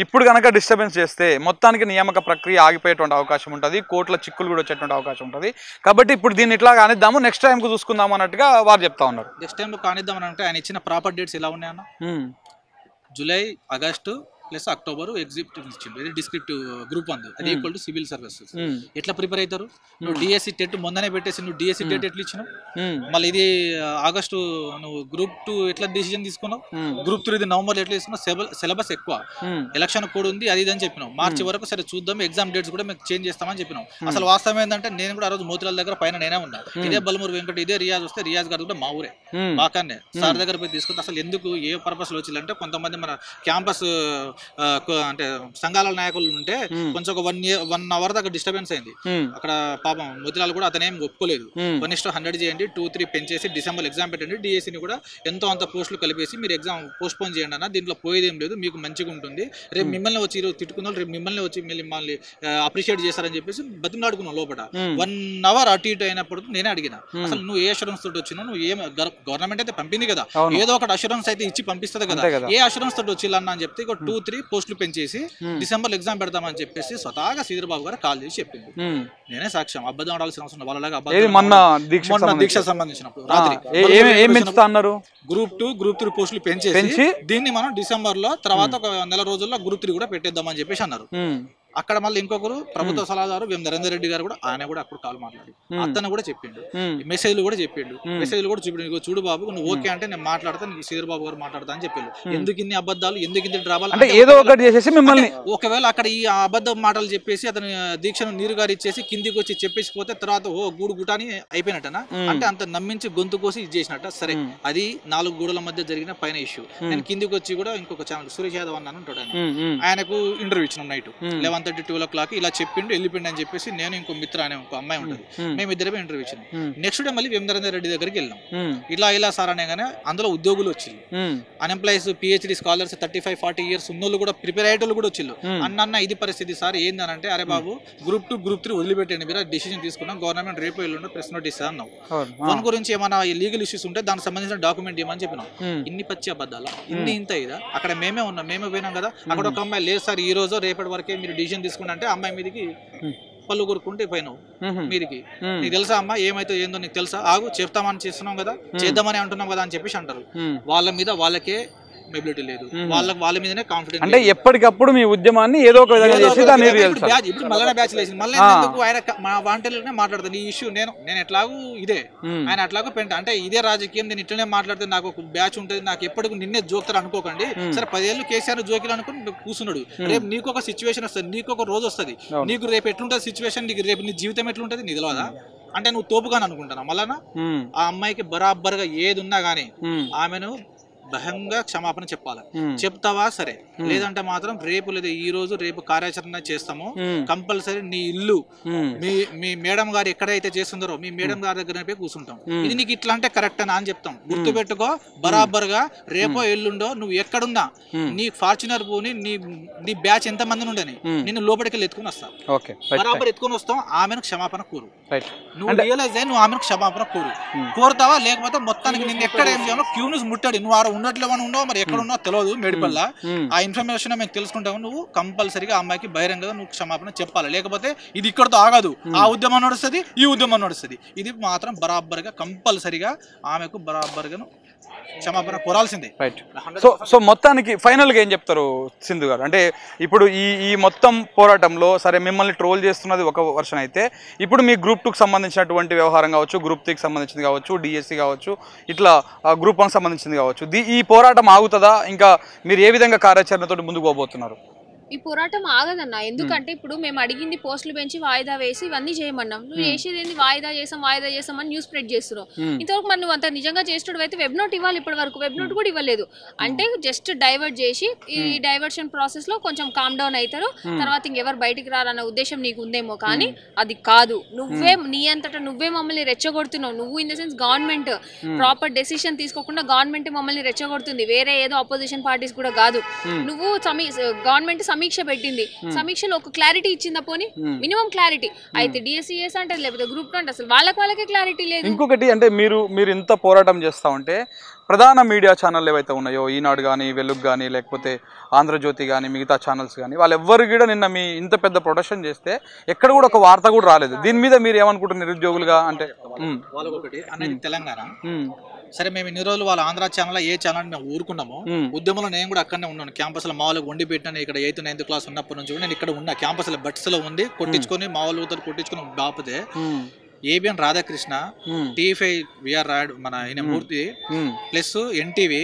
ఇప్పుడు కనుక డిస్టర్బెన్స్ చేస్తే మొత్తానికి నియామక ప్రక్రియ ఆగిపోయేటువంటి అవకాశం ఉంటుంది, కోర్టుల చిక్కులు కూడా వచ్చేటువంటి అవకాశం ఉంటుంది. కాబట్టి ఇప్పుడు దీన్ని ఇట్లా కానిద్దాము, నెక్స్ట్ టైంకు చూసుకుందాం అన్నట్టుగా వారు చెప్తా ఉన్నారు. నెక్స్ట్ టైం కానిద్దాం అని అంటే ఆయన ఇచ్చిన ప్రాపర్ డేట్స్ ఎలా ఉన్నాయన్న? July, August plus October executive ఇచ్చిండు. ఇది డిస్క్రిప్టివ్ గ్రూప్ 1 అది ఈక్వల్ టు సివిల్ సర్వీసెస్. ఎట్లా ప్రిపేర్ అవుతారు? నువ్వు డిఎస్సి టెట్ మొన్ననే పెట్టేసి నువ్వు డిఎస్సి టెట్ ఎట్లా ఇచ్చినావు? మళ్ళీ ఇది ఆగస్టు నువ్వు గ్రూప్ 2 ఎట్లా డిసిజన్ తీసుకున్నావు? గ్రూప్ 3 ఇది నవంబర్ ఎట్లా తీసుకున్నావు? సిలబస్ ఎక్కువ, ఎలక్షన్ కోడ్ ఉంది, అది ఇది అని చెప్పినావు. మార్చి వరకు సరే చూద్దాం, ఎగ్జామ్ డేట్స్ కూడా మీకు చేంజ్ చేస్తామని చెప్పినావు. అసలు వాస్తవం ఏంటంటే నేను కూడా ఆ రోజు మోతిలాల్ దగ్గర పైన నేనే ఉన్నా. ఇదే బల్మూరు వెంకట ఇదే రియాజ్ వస్తే రియాజ్ గారు కూడా మా ఊరే బాగానే సార్ దగ్గర పోయి తీసుకుంటే అసలు ఎందుకు ఏ పర్పస్ లో వచ్చిందంటే కొంతమంది మన క్యాంపస్ అంటే సంఘాల నాయకులు ఉంటే కొంచెం ఒక 1 అవర్ దాకా డిస్టర్బెన్స్ అయింది అక్కడ. పాపం మోతిలాల్ కూడా అతనేం ఒప్పుకోలేదు. 1:100 చేయండి, 2-3 పెంచేసి డిసెంబర్ ఎగ్జామ్ పెట్టండి, డిఎస్సిని కూడా ఎంతో అంత పోస్టులు కలిపేసి మీరు ఎగ్జామ్ పోస్ట్ పోన్ చేయండి అన్న, దీంట్లో పోయేదేం లేదు, మీకు మంచిగా ఉంటుంది. రేపు మిమ్మల్ని వచ్చి ఈరోజు తిట్టుకున్నారు, రేపు మిమ్మల్ని వచ్చి మళ్ళీ అప్రిషియేట్ చేస్తారని చెప్పేసి బతిమలాడుకున్నావు లోపల. 1 అవర్ అటు ఇటు అయినప్పుడు నేనే అడిగిన, అసలు నువ్వు ఏ అష్యూరెన్స్ తోటి వచ్చినావు? నువ్వు ఏం గవర్నమెంట్ అయితే పంపింది కదా, ఏదో ఒకటి అష్యూరెన్స్ అయితే ఇచ్చి పంపిస్తుంది కదా, ఏ అష్యూరెన్స్ తోటి వచ్చిల్లన్నా అని చెప్తే 2-3 పోస్టులు పెంచేసి డిసెంబర్ ఎగ్జామ్ పెడతామని చెప్పేసి స్వతహాగా శ్రీధర్ బాబు గారు కాల్ చేసి చెప్పింది. నేనే సాక్ష్యం, అబద్ధం ఆడాల్సిన అవసరం వాళ్ళలాగా. మొన్న దీక్ష సంబంధించినప్పుడు రాత్రి గ్రూప్ 2, గ్రూప్ 3 పోస్టులు పెంచేసి దీన్ని మనం డిసెంబర్ లో తర్వాత ఒక నెల రోజుల్లో గ్రూప్ 3 కూడా పెట్టేద్దామని చెప్పేసి అన్నారు. అక్కడ మళ్ళీ ఇంకొకరు ప్రభుత్వ సలహాదారు నరేందర్ రెడ్డి గారు కూడా ఆయన కూడా అప్పుడు కాల్ మాట్లాడి అతను కూడా చెప్పిండు, మెసేజ్లు కూడా చెప్పిండు, మెసేజ్లు కూడా చూపిండు. చూడు బాబు నువ్వు ఓకే అంటే నేను మాట్లాడతా, నీకు శ్రీధర్ బాబు గారు మాట్లాడతా అని చెప్పిండు. ఎందుకు ఇన్ని అబద్ధాలు, ఎందుకు ఇన్ని డ్రామాలు అంటే ఏదో ఒకటి చేసేసి మిమ్మల్ని ఒకవేళ అక్కడ ఈ అబద్ధ మాటలు చెప్పేసి అతను దీక్షను నీరు గారి ఇచ్చేసి కిందికి వచ్చి చెప్పేసి పోతే తర్వాత గూడు గుటాని అయిపోయినట్టనా అంటే అంత నమ్మించి గొంతు కోసి ఇది చేసినట్ట. సరే అది 4 గోడల మధ్య జరిగిన పైన ఇష్యూ. నేను కిందికి వచ్చి కూడా ఇంకొక ఛానల్ సురేష్ యాదవ్ అన్నాను ఉంటాడు, ఆయనకు ఇంటర్వ్యూ ఇచ్చినాం నైట్ 11:30-12 o'clock ఇలా చెప్పిండు వెళ్ళిపోయిండు అని చెప్పేసి నేను ఇంకో మిత్ర అనే ఇంకో అమ్మాయి ఉంటుంది, మేము ఇద్దరమే ఇంటర్వ్యూ ఇచ్చినాం. నెక్స్ట్ డే మళ్ళీ నరేందర్ రెడ్డి దగ్గరికి వెళ్ళాం. ఇలా సార్ అనేగానే అందులో ఉద్యోగులు వచ్చింది, అన్ఎంప్లాయీస్, పిహెచ్డి స్కాలర్స్ 35-40 years ఉన్నోళ్ళు కూడా ప్రిపేర్ అయ్యేటోళ్ళు కూడా వచ్చిళ్ళు. అన్న ఇది పరిస్థితి సార్ ఏందనంటే, అరే బాబు గ్రూప్ 2, గ్రూప్ 3 వదిలిపెట్టండి, మీరు డిసిజన్ తీసుకున్నాం, గవర్నమెంట్ రేపు ఎల్లుండి ప్రెస్ నోట్ ఇస్తా అన్నావు. వన్ గురించి ఏమైనా లీగల్ ఇష్యూస్ ఉంటే దానికి సంబంధించిన డాక్యుమెంట్ ఏమని చెప్పినాం. ఇన్ని పచ్చి అబద్ధాలా, ఇంత ఇదా? అక్కడ మేమే ఉన్నాం, మేమే పోయినాం కదా. అక్కడ ఒక అమ్మాయి లేదు సార్ ఈ రోజు రేపటి వరకే మీరు డిసిజన్ తీసుకుంటే అంటే అమ్మాయి మీదకి పళ్ళు కొరుక్కుంటే పోయినావు మీరికి. నీకు తెలుసా అమ్మా ఏమైతే ఏందో నీకు తెలుసా? ఆగు చెప్తామని చేస్తున్నాం కదా, చేద్దామని అంటున్నాం కదా అని చెప్పేసి అంటారు. వాళ్ళ మీద వాళ్ళకే ఎబిలిటీ లేదు, వాళ్ళ మీదనే కాన్ఫిడెన్స్. అంటే ఎప్పటికప్పుడు మీ ఉద్యమాన్ని ఏదో ఒక విధంగా చేసి దాన్ని ఇప్పుడు మళ్ళీ బ్యాచ్ లేచింది, మళ్ళీ ఆయన మా వాంటర్లోనే మాట్లాడతాను ఈ ఇష్యూ. నేను ఎట్లాగూ ఇదే, ఆయన అట్లాగూ పెంట అంటే ఇదే రాజకీయం, నేను ఇట్లనే మాట్లాడితే నాకు ఒక బ్యాచ్ ఉంటుంది, నాకు ఎప్పటికి నిన్నే జోకుతారు అనుకోకండి. సరే 10 ఏళ్ళు కేసీఆర్ జోకిలు అనుకుని కూర్చున్నాడు, రేపు నీకు ఒక సిచ్యువేషన్ వస్తుంది, నీకు ఒక రోజు వస్తుంది, నీకు రేపు ఎట్లుంటుంది సిచ్యువేషన్, నీకు రేపు నీ జీవితం ఎట్లుంటుంది నీకు తెలియదా? అంటే నువ్వు తోపుగాని అనుకుంటాను మళ్ళా. ఆ అమ్మాయికి బరాబర్గా ఏది ఉన్నా గానీ ఆమెను భయంగా క్షమాపణ చెప్పాలి. చెప్తావా సరే, లేదంటే మాత్రం రేపు లేదా ఈ రోజు రేపు కార్యాచరణ చేస్తాము, కంపల్సరీ నీ ఇల్లు మీ మేడం గారు ఎక్కడైతే చేస్తుందో మీ మేడం గారి దగ్గర పోయి కూర్చుంటాం. ఇది నీకు ఇట్లా అంటే కరెక్ట్ అని చెప్తాం. గుర్తు పెట్టుకో, బరాబర్గా రేపో ఎల్లుండో నువ్వు ఎక్కడున్నా నీ ఫార్చునర్ పోని నీ బ్యాచ్ ఎంత మంది ఉండని నిన్ను లోపలికి వెళ్ళి ఎత్తుకుని వస్తావు, బరాబర్ ఎత్తుకొని వస్తాం. ఆమెను క్షమాపణ కోరు, నువ్వు రియలైజ్ అయ్యి నువ్వు ఆమెను క్షమాపణ కోరుతావా, లేకపోతే మొత్తానికి నిన్ను ఎక్కడ ఏం చేయాలో క్యూ న్యూస్ ముట్టాడు, నువ్వు ఆడ ఉన్నట్లేమని ఉండవు, మరి ఎక్కడ ఉన్నావు తెలియదు మేడిపల్ల, ఆ ఇన్ఫర్మేషన్ మేము తెలుసుకుంటాము. నువ్వు కంపల్సరీగా అమ్మాయికి బహిరంగంగా నువ్వు క్షమాపణ చెప్పాలి, లేకపోతే ఇది ఇక్కడతో ఆగదు, ఆ ఉద్యమం నడుస్తుంది ఈ ఉద్యమం నడుస్తుంది. ఇది మాత్రం బరాబర్గా కంపల్సరీగా ఆమెకు బరాబర్గా క్షమాపణ కోరాల్సిందే. సో మొత్తానికి ఫైనల్గా ఏం చెప్తారు సింధు గారు? అంటే ఇప్పుడు ఈ మొత్తం పోరాటంలో సరే మిమ్మల్ని ట్రోల్ చేస్తున్నది ఒక వర్షన్ అయితే, ఇప్పుడు మీ గ్రూప్ 2కి సంబంధించినటువంటి వ్యవహారం కావచ్చు, గ్రూప్ 3కి సంబంధించింది కావచ్చు, డిఎస్సి కావచ్చు, ఇట్లా గ్రూప్ 1 సంబంధించింది కావచ్చు, ఈ పోరాటం ఆగుతుందా? ఇంకా మీరు ఏ విధంగా కార్యాచరణతో ముందుకు పోబోతున్నారు? ఈ పోరాటం ఆగదన్న, ఎందుకంటే ఇప్పుడు మేము అడిగింది పోస్టులు పెంచి వాయిదా వేసి ఇవన్నీ చేయమన్నాం. నువ్వు చేసేది ఏంది? వాయిదా చేసామని న్యూస్ స్ప్రెడ్ చేస్తున్నావు. ఇంతవరకు మరి నువ్వు అంత నిజంగా చేసేటప్పుడు అయితే వెబ్ నోట్ ఇవ్వాలి, ఇప్పటి వరకు వెబ్ నోట్ కూడా ఇవ్వలేదు. అంటే జస్ట్ డైవర్ట్ చేసి ఈ డైవర్షన్ ప్రాసెస్ లో కొంచెం కామ్ డౌన్ అవుతారు, తర్వాత ఇంకెవరు బయటికి రారన్న ఉద్దేశం నీకు ఉందేమో, కానీ అది కాదు. నువ్వే నీ అంతటా నువ్వే మమ్మల్ని రెచ్చగొడుతున్నావు. నువ్వు in the sense government proper decision తీసుకోకుండా గవర్నమెంట్ మమ్మల్ని రెచ్చగొడుతుంది, వేరే ఏదో అపోజిషన్ పార్టీస్ కూడా కాదు. నువ్వు గవర్నమెంట్ సమీక్ష పెట్టింది, సమీక్షలో ఒక క్లారిటీ ఇచ్చిందా? పోనీ మినిమం క్లారిటీ అయితే డిఎస్సిఎస్ అంటే లేకపోతే గ్రూప్ అంటే అసలు వాళ్ళకే క్లారిటీ లేదు. ఇంకొకటి అంటే మీరు ఇంత పోరాటం చేస్తా ఉంటే ప్రధాన మీడియా ఛానల్ ఏవైతే ఉన్నాయో, ఈనాడు కానీ, వెలుగు కానీ, లేకపోతే ఆంధ్రజ్యోతి కానీ, మిగతా ఛానల్స్ కానీ, వాళ్ళు ఎవ్వరు కూడా నిన్న మీ ఇంత పెద్ద ప్రొటెక్షన్ చేస్తే ఎక్కడ కూడా ఒక వార్త కూడా రాలేదు. దీని మీద మీరు ఏమనుకుంటారు నిరుద్యోగులుగా? అంటే వాళ్ళకొకటి అనేది తెలంగాణ సరే, మేము ఇన్ని రోజులు వాళ్ళ ఆంధ్ర ఛానల్ ఏ ఛానల్ మేము ఊరుకున్నాము. ఉద్యమంలో నేను కూడా అక్కడనే ఉన్నాను, క్యాంపస్ లో మామూలుగా వండి పెట్టినాను. ఇక్కడ 8th 9th క్లాస్ ఉన్నప్పటి నుంచి కూడా నేను ఇక్కడ ఉన్నా, క్యాంపస్ లో బట్స్ లో ఉంది, కొట్టించుకొని మామూలుగా కొట్టించుకొని బాపుతే ఏబిఎన్ రాధాకృష్ణ, టీవీ విఆర్ రాడ్ మన ఆయన మూర్తి ప్లస్ ఎన్టీవీ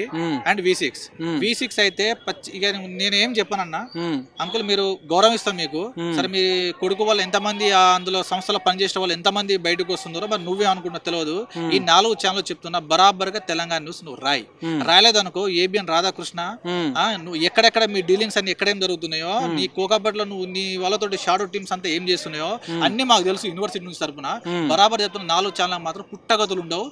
అండ్ V6 అయితే ఇక నేనేం చెప్పానన్నా, అంకుల్ మీరు గౌరవిస్తాం మీకు, సరే మీ కొడుకు వాళ్ళు ఎంతమంది అందులో సంస్థలో పనిచేసే వాళ్ళు ఎంతమంది బయటకు వస్తున్నారో మరి నువ్వే అనుకున్నా తెలియదు. ఈ 4 ఛానల్ చెప్తున్నా, బరాబర్గా తెలంగాణ న్యూస్ నువ్వు రాయలేదనుకో, ఏబిఎన్ రాధాకృష్ణ నువ్వు ఎక్కడెక్కడ మీ డీలింగ్స్ అన్ని ఎక్కడేం జరుగుతున్నాయో, నీ కోకాపేటలో నువ్వు నీ వాళ్ళతో షాడో టీమ్స్ అంతా ఏం చేస్తున్నాయో అన్ని మాకు తెలుసు యూనివర్సిటీ నుంచి తరపున. బరాబర్ చెప్తున్న 4 ఛానల్ మాత్రం పుట్టగతులు ఉండవు.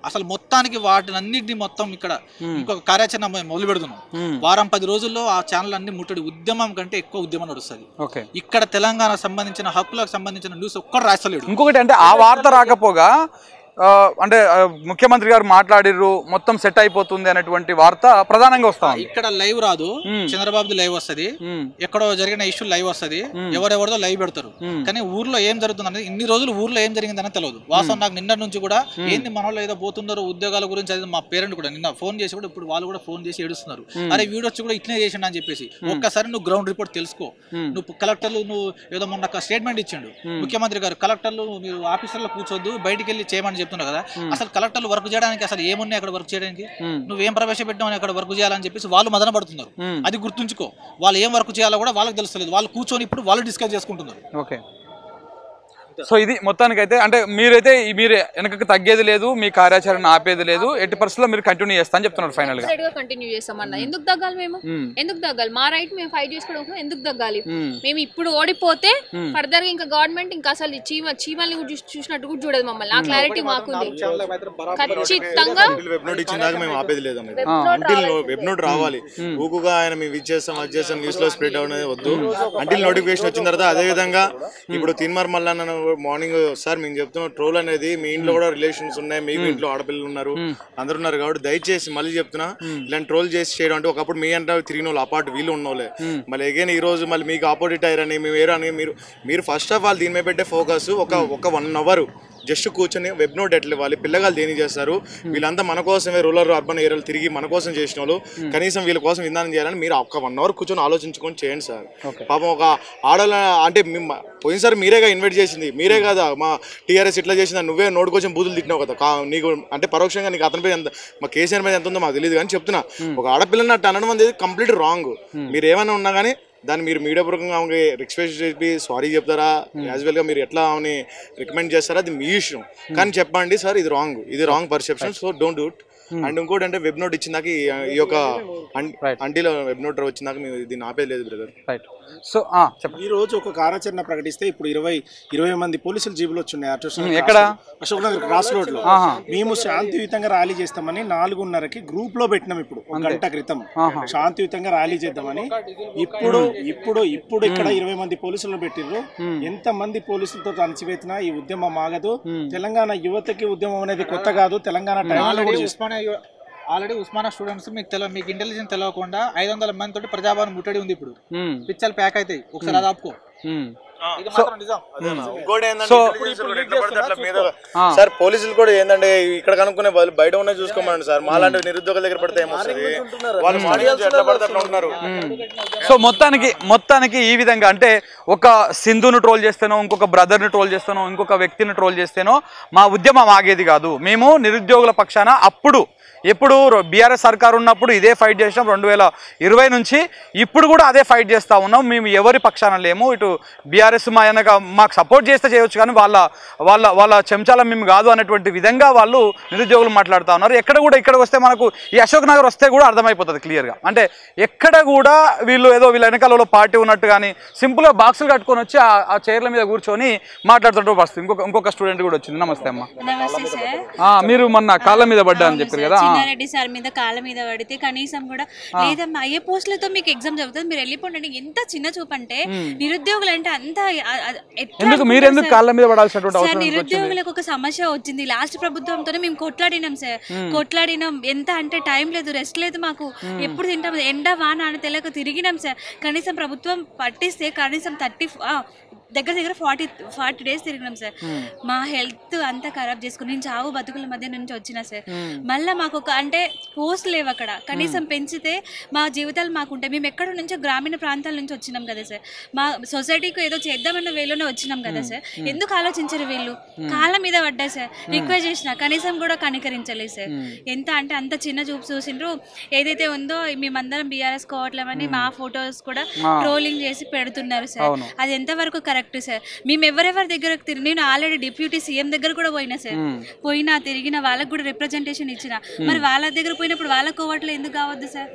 అసలు మొత్తానికి వాటిని అన్నింటినీ మొత్తం ఇక్కడ ఇంకొక కార్యాచరణ మొదలు పెడుతున్నాం. వారం 10 రోజుల్లో ఆ ఛానల్ అన్ని ముట్టడి, ఉద్యమం కంటే ఎక్కువ ఉద్యమం నడుస్తుంది. ఇక్కడ తెలంగాణ సంబంధించిన హక్కులకు సంబంధించిన న్యూస్ ఒక్కరు రాస్తలేడు. ఇంకొకటి అంటే ఆ వార్త రాకపోగా అంటే ముఖ్యమంత్రి గారు మాట్లాడిర్రు, మొత్తం సెట్ అయిపోతుంది అనేటువంటి వార్త ప్రధానంగా వస్తాం. ఇక్కడ లైవ్ రాదు, చంద్రబాబు లైవ్ వస్తుంది, ఎక్కడో జరిగిన ఇష్యూ లైవ్ వస్తుంది, ఎవరెవరిదో లైవ్ పెడతారు. కానీ ఊర్లో ఏం జరుగుతుంది అనేది ఇన్ని రోజులు ఊర్లో ఏం జరిగిందని తెలియదు. వాస్తవం నాకు నిన్న నుంచి కూడా ఏంది మన వాళ్ళు ఏదో పోతున్నారు ఉద్యోగాల గురించి, అది మా పేరెంట్ కూడా నిన్న ఫోన్ చేసి కూడా ఇప్పుడు వాళ్ళు కూడా ఫోన్ చేసి ఏడుస్తున్నారు, అరే వీడు వచ్చి కూడా ఇట్లనే చేసిండు అని చెప్పేసి. ఒక్కసారి నువ్వు గ్రౌండ్ రిపోర్ట్ తెలుసుకో. నువ్వు కలెక్టర్లు నువ్వు ఏదో మొన్న స్టేట్మెంట్ ఇచ్చిండు ముఖ్యమంత్రి గారు, కలెక్టర్లు మీరు ఆఫీసర్లో కూర్చోద్దు బయటికి వెళ్ళి చేయమని చెప్తున్నారు కదా. అసలు కలెక్టర్లు వర్క్ చేయడానికి అసలు ఏమున్నాయి అక్కడ వర్క్ చేయడానికి, నువ్వేం ప్రవేశపెట్టామని అక్కడ వర్క్ చేయాలని చెప్పేసి వాళ్ళు మదన పడుతున్నారు. అది గుర్తుంచుకో, వాళ్ళు ఏం వర్క్ చేయాలో కూడా వాళ్ళకి తెలుస్తలేదు. వాళ్ళు కూర్చొని ఇప్పుడు వాళ్ళు డిస్కస్ చేసుకుంటున్నారు. ఓకే, సో ఇది మొత్తానికైతే అంటే మీరైతే మీరు వెనకకి తగ్గేది లేదు, మీ కార్యాచరణ ఆపేది లేదు, ఎట్టి పరిస్థితుల్లో మీరు కంటిన్యూ చేస్తా అని చెప్తున్నారు. ఫైనల్ గా కంటిన్యూ చేస్తామన్నా. ఎందుకు తగ్గాలి? మేము ఎందుకు తగ్గాలి? మా రైట్ మేము ఫైట్ చేసుకోవడం ఎందుకు తగ్గాలి? మేము ఇప్పుడు ఓడిపోతే ఫర్దర్ గా ఇంకా గవర్నమెంట్ ఇంకా అసలు చీమల్ని చూసినట్టు కూడా చూడదు మమ్మల్ని. ఆ క్లారిటీ మాకుంది. ఖచ్చితంగా వెబ్ నోట్ రావాలి. ఊకుగా ఆయన మేము ఇచ్చేస్తాం అది చేస్తాం న్యూస్ లో స్ప్రెడ్ అనేది వద్దు. అంటిల్ నోటిఫికేషన్ వచ్చిన తర్వాత అదే విధంగా ఇప్పుడు తిన్మార్ మల్లన్న మార్నింగ్ సార్ మేము చెప్తున్నాం, ట్రోల్ అనేది మీ ఇంట్లో కూడా రిలేషన్స్ ఉన్నాయి, మీకు ఇంట్లో ఆడపిల్లలు ఉన్నారు, అందరు ఉన్నారు కాబట్టి దయచేసి మళ్ళీ చెప్తున్నా, ఇలాంటి ట్రోల్ చేసి చేయడం అంటే ఒకప్పుడు మీ అంటే తిరిగిన వాళ్ళు అపార్ట్ వీళ్ళు ఉన్నోళ్ళే, మళ్ళీ అగైన్ ఈ రోజు మళ్ళీ మీకు ఆపోజిట్ అయ్యారని మేము వేరే అని మీరు ఫస్ట్ ఆఫ్ ఆల్ దీని మీద పెట్టే ఫోకస్ ఒక 1 అవర్ జస్ట్ కూర్చొని వెబ్ నోట్ ఎట్లా ఇవ్వాలి, పిల్లగాళ్ళు దేని చేస్తారు, వీళ్ళంతా మన కోసమే రూరల్ అర్బన్ ఏరియాలు తిరిగి మన కోసం చేసిన వాళ్ళు, కనీసం వీళ్ళ కోసం విధానం చేయాలని మీరు ఒక 1 hour కూర్చొని ఆలోచించుకొని చేయండి సార్. పాపం ఒక ఆడవాళ్ళ అంటే పోయినసారి మీరేగా ఇన్వైట్ చేసింది, మీరే కదా మా టీఆర్ఎస్ ఇట్లా చేసిందా, నువ్వే నోటు కోసం బూతులు తిట్టినావు కదా, నీకు అంటే పరోక్షంగా నీకు అతనిపై ఎంత మా కేసీఆర్ మీద ఎంత ఉందో మాకు తెలియదు కానీ చెప్తున్నా, ఒక ఆడపిల్లని అట్టు అనడం అనేది కంప్లీట్ రాంగ్. మీరు ఏమైనా ఉన్నా కానీ దాన్ని మీరు మీడియా పూర్వకంగా ఆమెకి రిక్వెస్ట్ చేసి సారీ చెప్తారా, యాజ్ వెల్గా మీరు ఎట్లా ఆమెని రికమెండ్ చేస్తారా అది మీ ఇష్టం, కానీ చెప్పండి సార్ ఇది wrong perception, so don't do it. And ఇంకోటి అంటే వెబ్ నోట్ ఇచ్చిందాక ఈ యొక్క అంటీలో వెబ్ నోట్ వచ్చిందాక మేము దీన్ని ఆపేది లేదు బ్రదర్. రైట్. సో ఈ రోజు ఒక కార్యాచరణ ప్రకటిస్తే ఇప్పుడు 20 మంది పోలీసులు జీబులు వచ్చున్నాయి ఎక్కడ అశోక్ నగర్ క్రాస్ రోడ్ లో. మేము శాంతియుతంగా ర్యాలీ చేస్తామని 4:30కి గ్రూప్ లో పెట్టినాం. ఇప్పుడు 1 గంట క్రితం శాంతియుతంగా ర్యాలీ చేద్దామని. ఇప్పుడు ఇక్కడ 20 మంది పోలీసులను పెట్టిర్రు. ఎంత మంది పోలీసులతో అణచివేసినా ఈ ఉద్యమం ఆగదు. తెలంగాణ యువతకి ఉద్యమం అనేది కొత్త కాదు. తెలంగాణ ఆల్రెడీ ఉస్మానియా స్టూడెంట్స్ మీకు ఇంటెలిజెన్స్ తెలియకుండా 500 మంది తోటి ప్రజాభవన్ ముట్టడి ఉంది. ఇప్పుడు పిచ్చలు ప్యాక్ అవుతాయి, ఒకసారి అది ఆపుకో. సార్ పోలీసులు కూడా ఏంటంటే ఇక్కడ కనుక్కునే వాళ్ళు బయట ఉన్న చూసుకోమని సార్, మాలాంటి నిరుద్యోగుల దగ్గర పడితే ఏమొస్తుంది, సో మొత్తానికి ఈ విధంగా అంటే ఒక సింధును ట్రోల్ చేస్తేనో, ఇంకొక బ్రదర్ని ట్రోల్ చేస్తేనో, ఇంకొక వ్యక్తిని ట్రోల్ చేస్తేనో మా ఉద్యమం ఆగేది కాదు. మేము నిరుద్యోగుల పక్షాన ఎప్పుడు బీఆర్ఎస్ సర్కారు ఉన్నప్పుడు ఇదే ఫైట్ చేసినాం 2020 నుంచి, ఇప్పుడు కూడా అదే ఫైట్ చేస్తూ ఉన్నాం. మేము ఎవరి పక్షాన లేము. ఇటు బీఆర్ఎస్ మాకు సపోర్ట్ చేస్తే చేయవచ్చు కానీ వాళ్ళ చెంచాల మేము కాదు అనేటువంటి విధంగా వాళ్ళు నిరుద్యోగులు మాట్లాడుతూ ఉన్నారు. ఇక్కడ వస్తే మనకు ఈ అశోక్ నగర్ వస్తే కూడా అర్థమైపోతుంది క్లియర్గా. అంటే ఎక్కడ కూడా వీళ్ళ వెనకాలలో పార్టీ ఉన్నట్టు కానీ సింపుల్గా బాక్సులు కట్టుకొని వచ్చి ఆ చైర్ల మీద కూర్చొని మాట్లాడుతుంటే వస్తుంది. ఇంకొక స్టూడెంట్ కూడా వచ్చింది. నమస్తే అమ్మ. మీరు మొన్న కాళ్ళ మీద పడ్డా అని చెప్పారు కదా, రెడ్డి సార్ మీద కాళ్ళ మీద పడితే కనీసం కూడా లేదమ్మా అయ్యే పోస్టులతో మీకు ఎగ్జామ్ చదువుతుంది మీరు వెళ్ళిపోండి. ఎంత చిన్న చూపు అంటే నిరుద్యోగులు అంటే అంత నిరుద్యోగులకు ఒక సమస్య వచ్చింది. లాస్ట్ ప్రభుత్వంతోనే మేము కొట్లాడినాం సార్, కొట్లాడినాం. ఎంత అంటే టైం లేదు, రెస్ట్ లేదు మాకు. ఎప్పుడు తింటాం, ఎండ వాన అని తెలక తిరిగినాం సార్. కనీసం ప్రభుత్వం పట్టిస్తే కనీసం 40 days తిరిగినాం సార్. మా హెల్త్ అంతా ఖరాబ్ చేసుకుని నేను చావు బతుకుల మధ్య నుంచి వచ్చినా సార్. మళ్ళీ మాకు ఒక అంటే పోస్ట్ లేవు అక్కడ. కనీసం పెంచితే మా జీవితాలు మాకుంటాయి. మేము ఎక్కడ నుంచో గ్రామీణ ప్రాంతాల నుంచి వచ్చినాం కదా సార్. మా సొసైటీకి ఏదో చేద్దామన్న వేలోనే వచ్చినాం కదా సార్. ఎందుకు ఆలోచించరు వీళ్ళు? కాళ్ళ మీద పడ్డా సార్, రిక్వెస్ట్ చేసిన కనీసం కూడా కనికరించలేదు సార్. ఎంత అంటే అంత చిన్న చూపు చూసిండ్రు. ఏదైతే ఉందో మేమందరం బీఆర్ఎస్ కోవట్లేమని మా ఫొటోస్ కూడా ట్రోలింగ్ చేసి పెడుతున్నారు సార్. అది ఎంతవరకు కరెక్ట్ సార్? మేము ఎవరెవరి దగ్గర నేను ఆల్రెడీ డిప్యూటీ సీఎం దగ్గర కూడా పోయినా సార్. తిరిగిన వాళ్ళకి కూడా రిప్రజెంటేషన్ ఇచ్చిన. మరి వాళ్ళ దగ్గర పోయినప్పుడు వాళ్ళ కోవట్లో ఎందుకు కావద్దు సార్?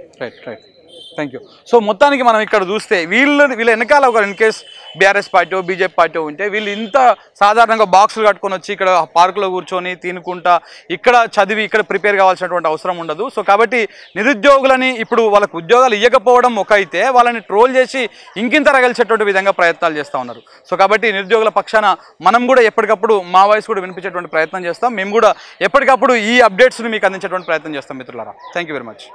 Thank you. సో మొత్తానికి మనం ఇక్కడ చూస్తే వీళ్ళ వెనకాల ఒక in case BRS party BJP party ఉంటే వీళ్ళు ఇంత సాధారణంగా బాక్సులు కట్టుకొని వచ్చి ఇక్కడ పార్కులో కూర్చొని తినుకుంటా ఇక్కడ చదివి ఇక్కడ ప్రిపేర్ కావాల్సినటువంటి అవసరం ఉండదు. సో కాబట్టి నిరుద్యోగులని ఇప్పుడు వాళ్ళకు ఉద్యోగాలు ఇవ్వకపోవడం ఒక అయితే వాళ్ళని ట్రోల్ చేసి ఇంకింత రగల్చేటువంటి విధంగా ప్రయత్నాలు చేస్తూ ఉన్నారు. సో కాబట్టి నిరుద్యోగుల పక్షాన మనం కూడా ఎప్పటికప్పుడు మా వాయిస్ కూడా వినిపించేటువంటి ప్రయత్నం చేస్తాం. మేము కూడా ఎప్పటికప్పుడు ఈ అప్డేట్స్ని మీకు అందించేటువంటి ప్రయత్నం చేస్తాం మిత్రులారా. Thank you very much.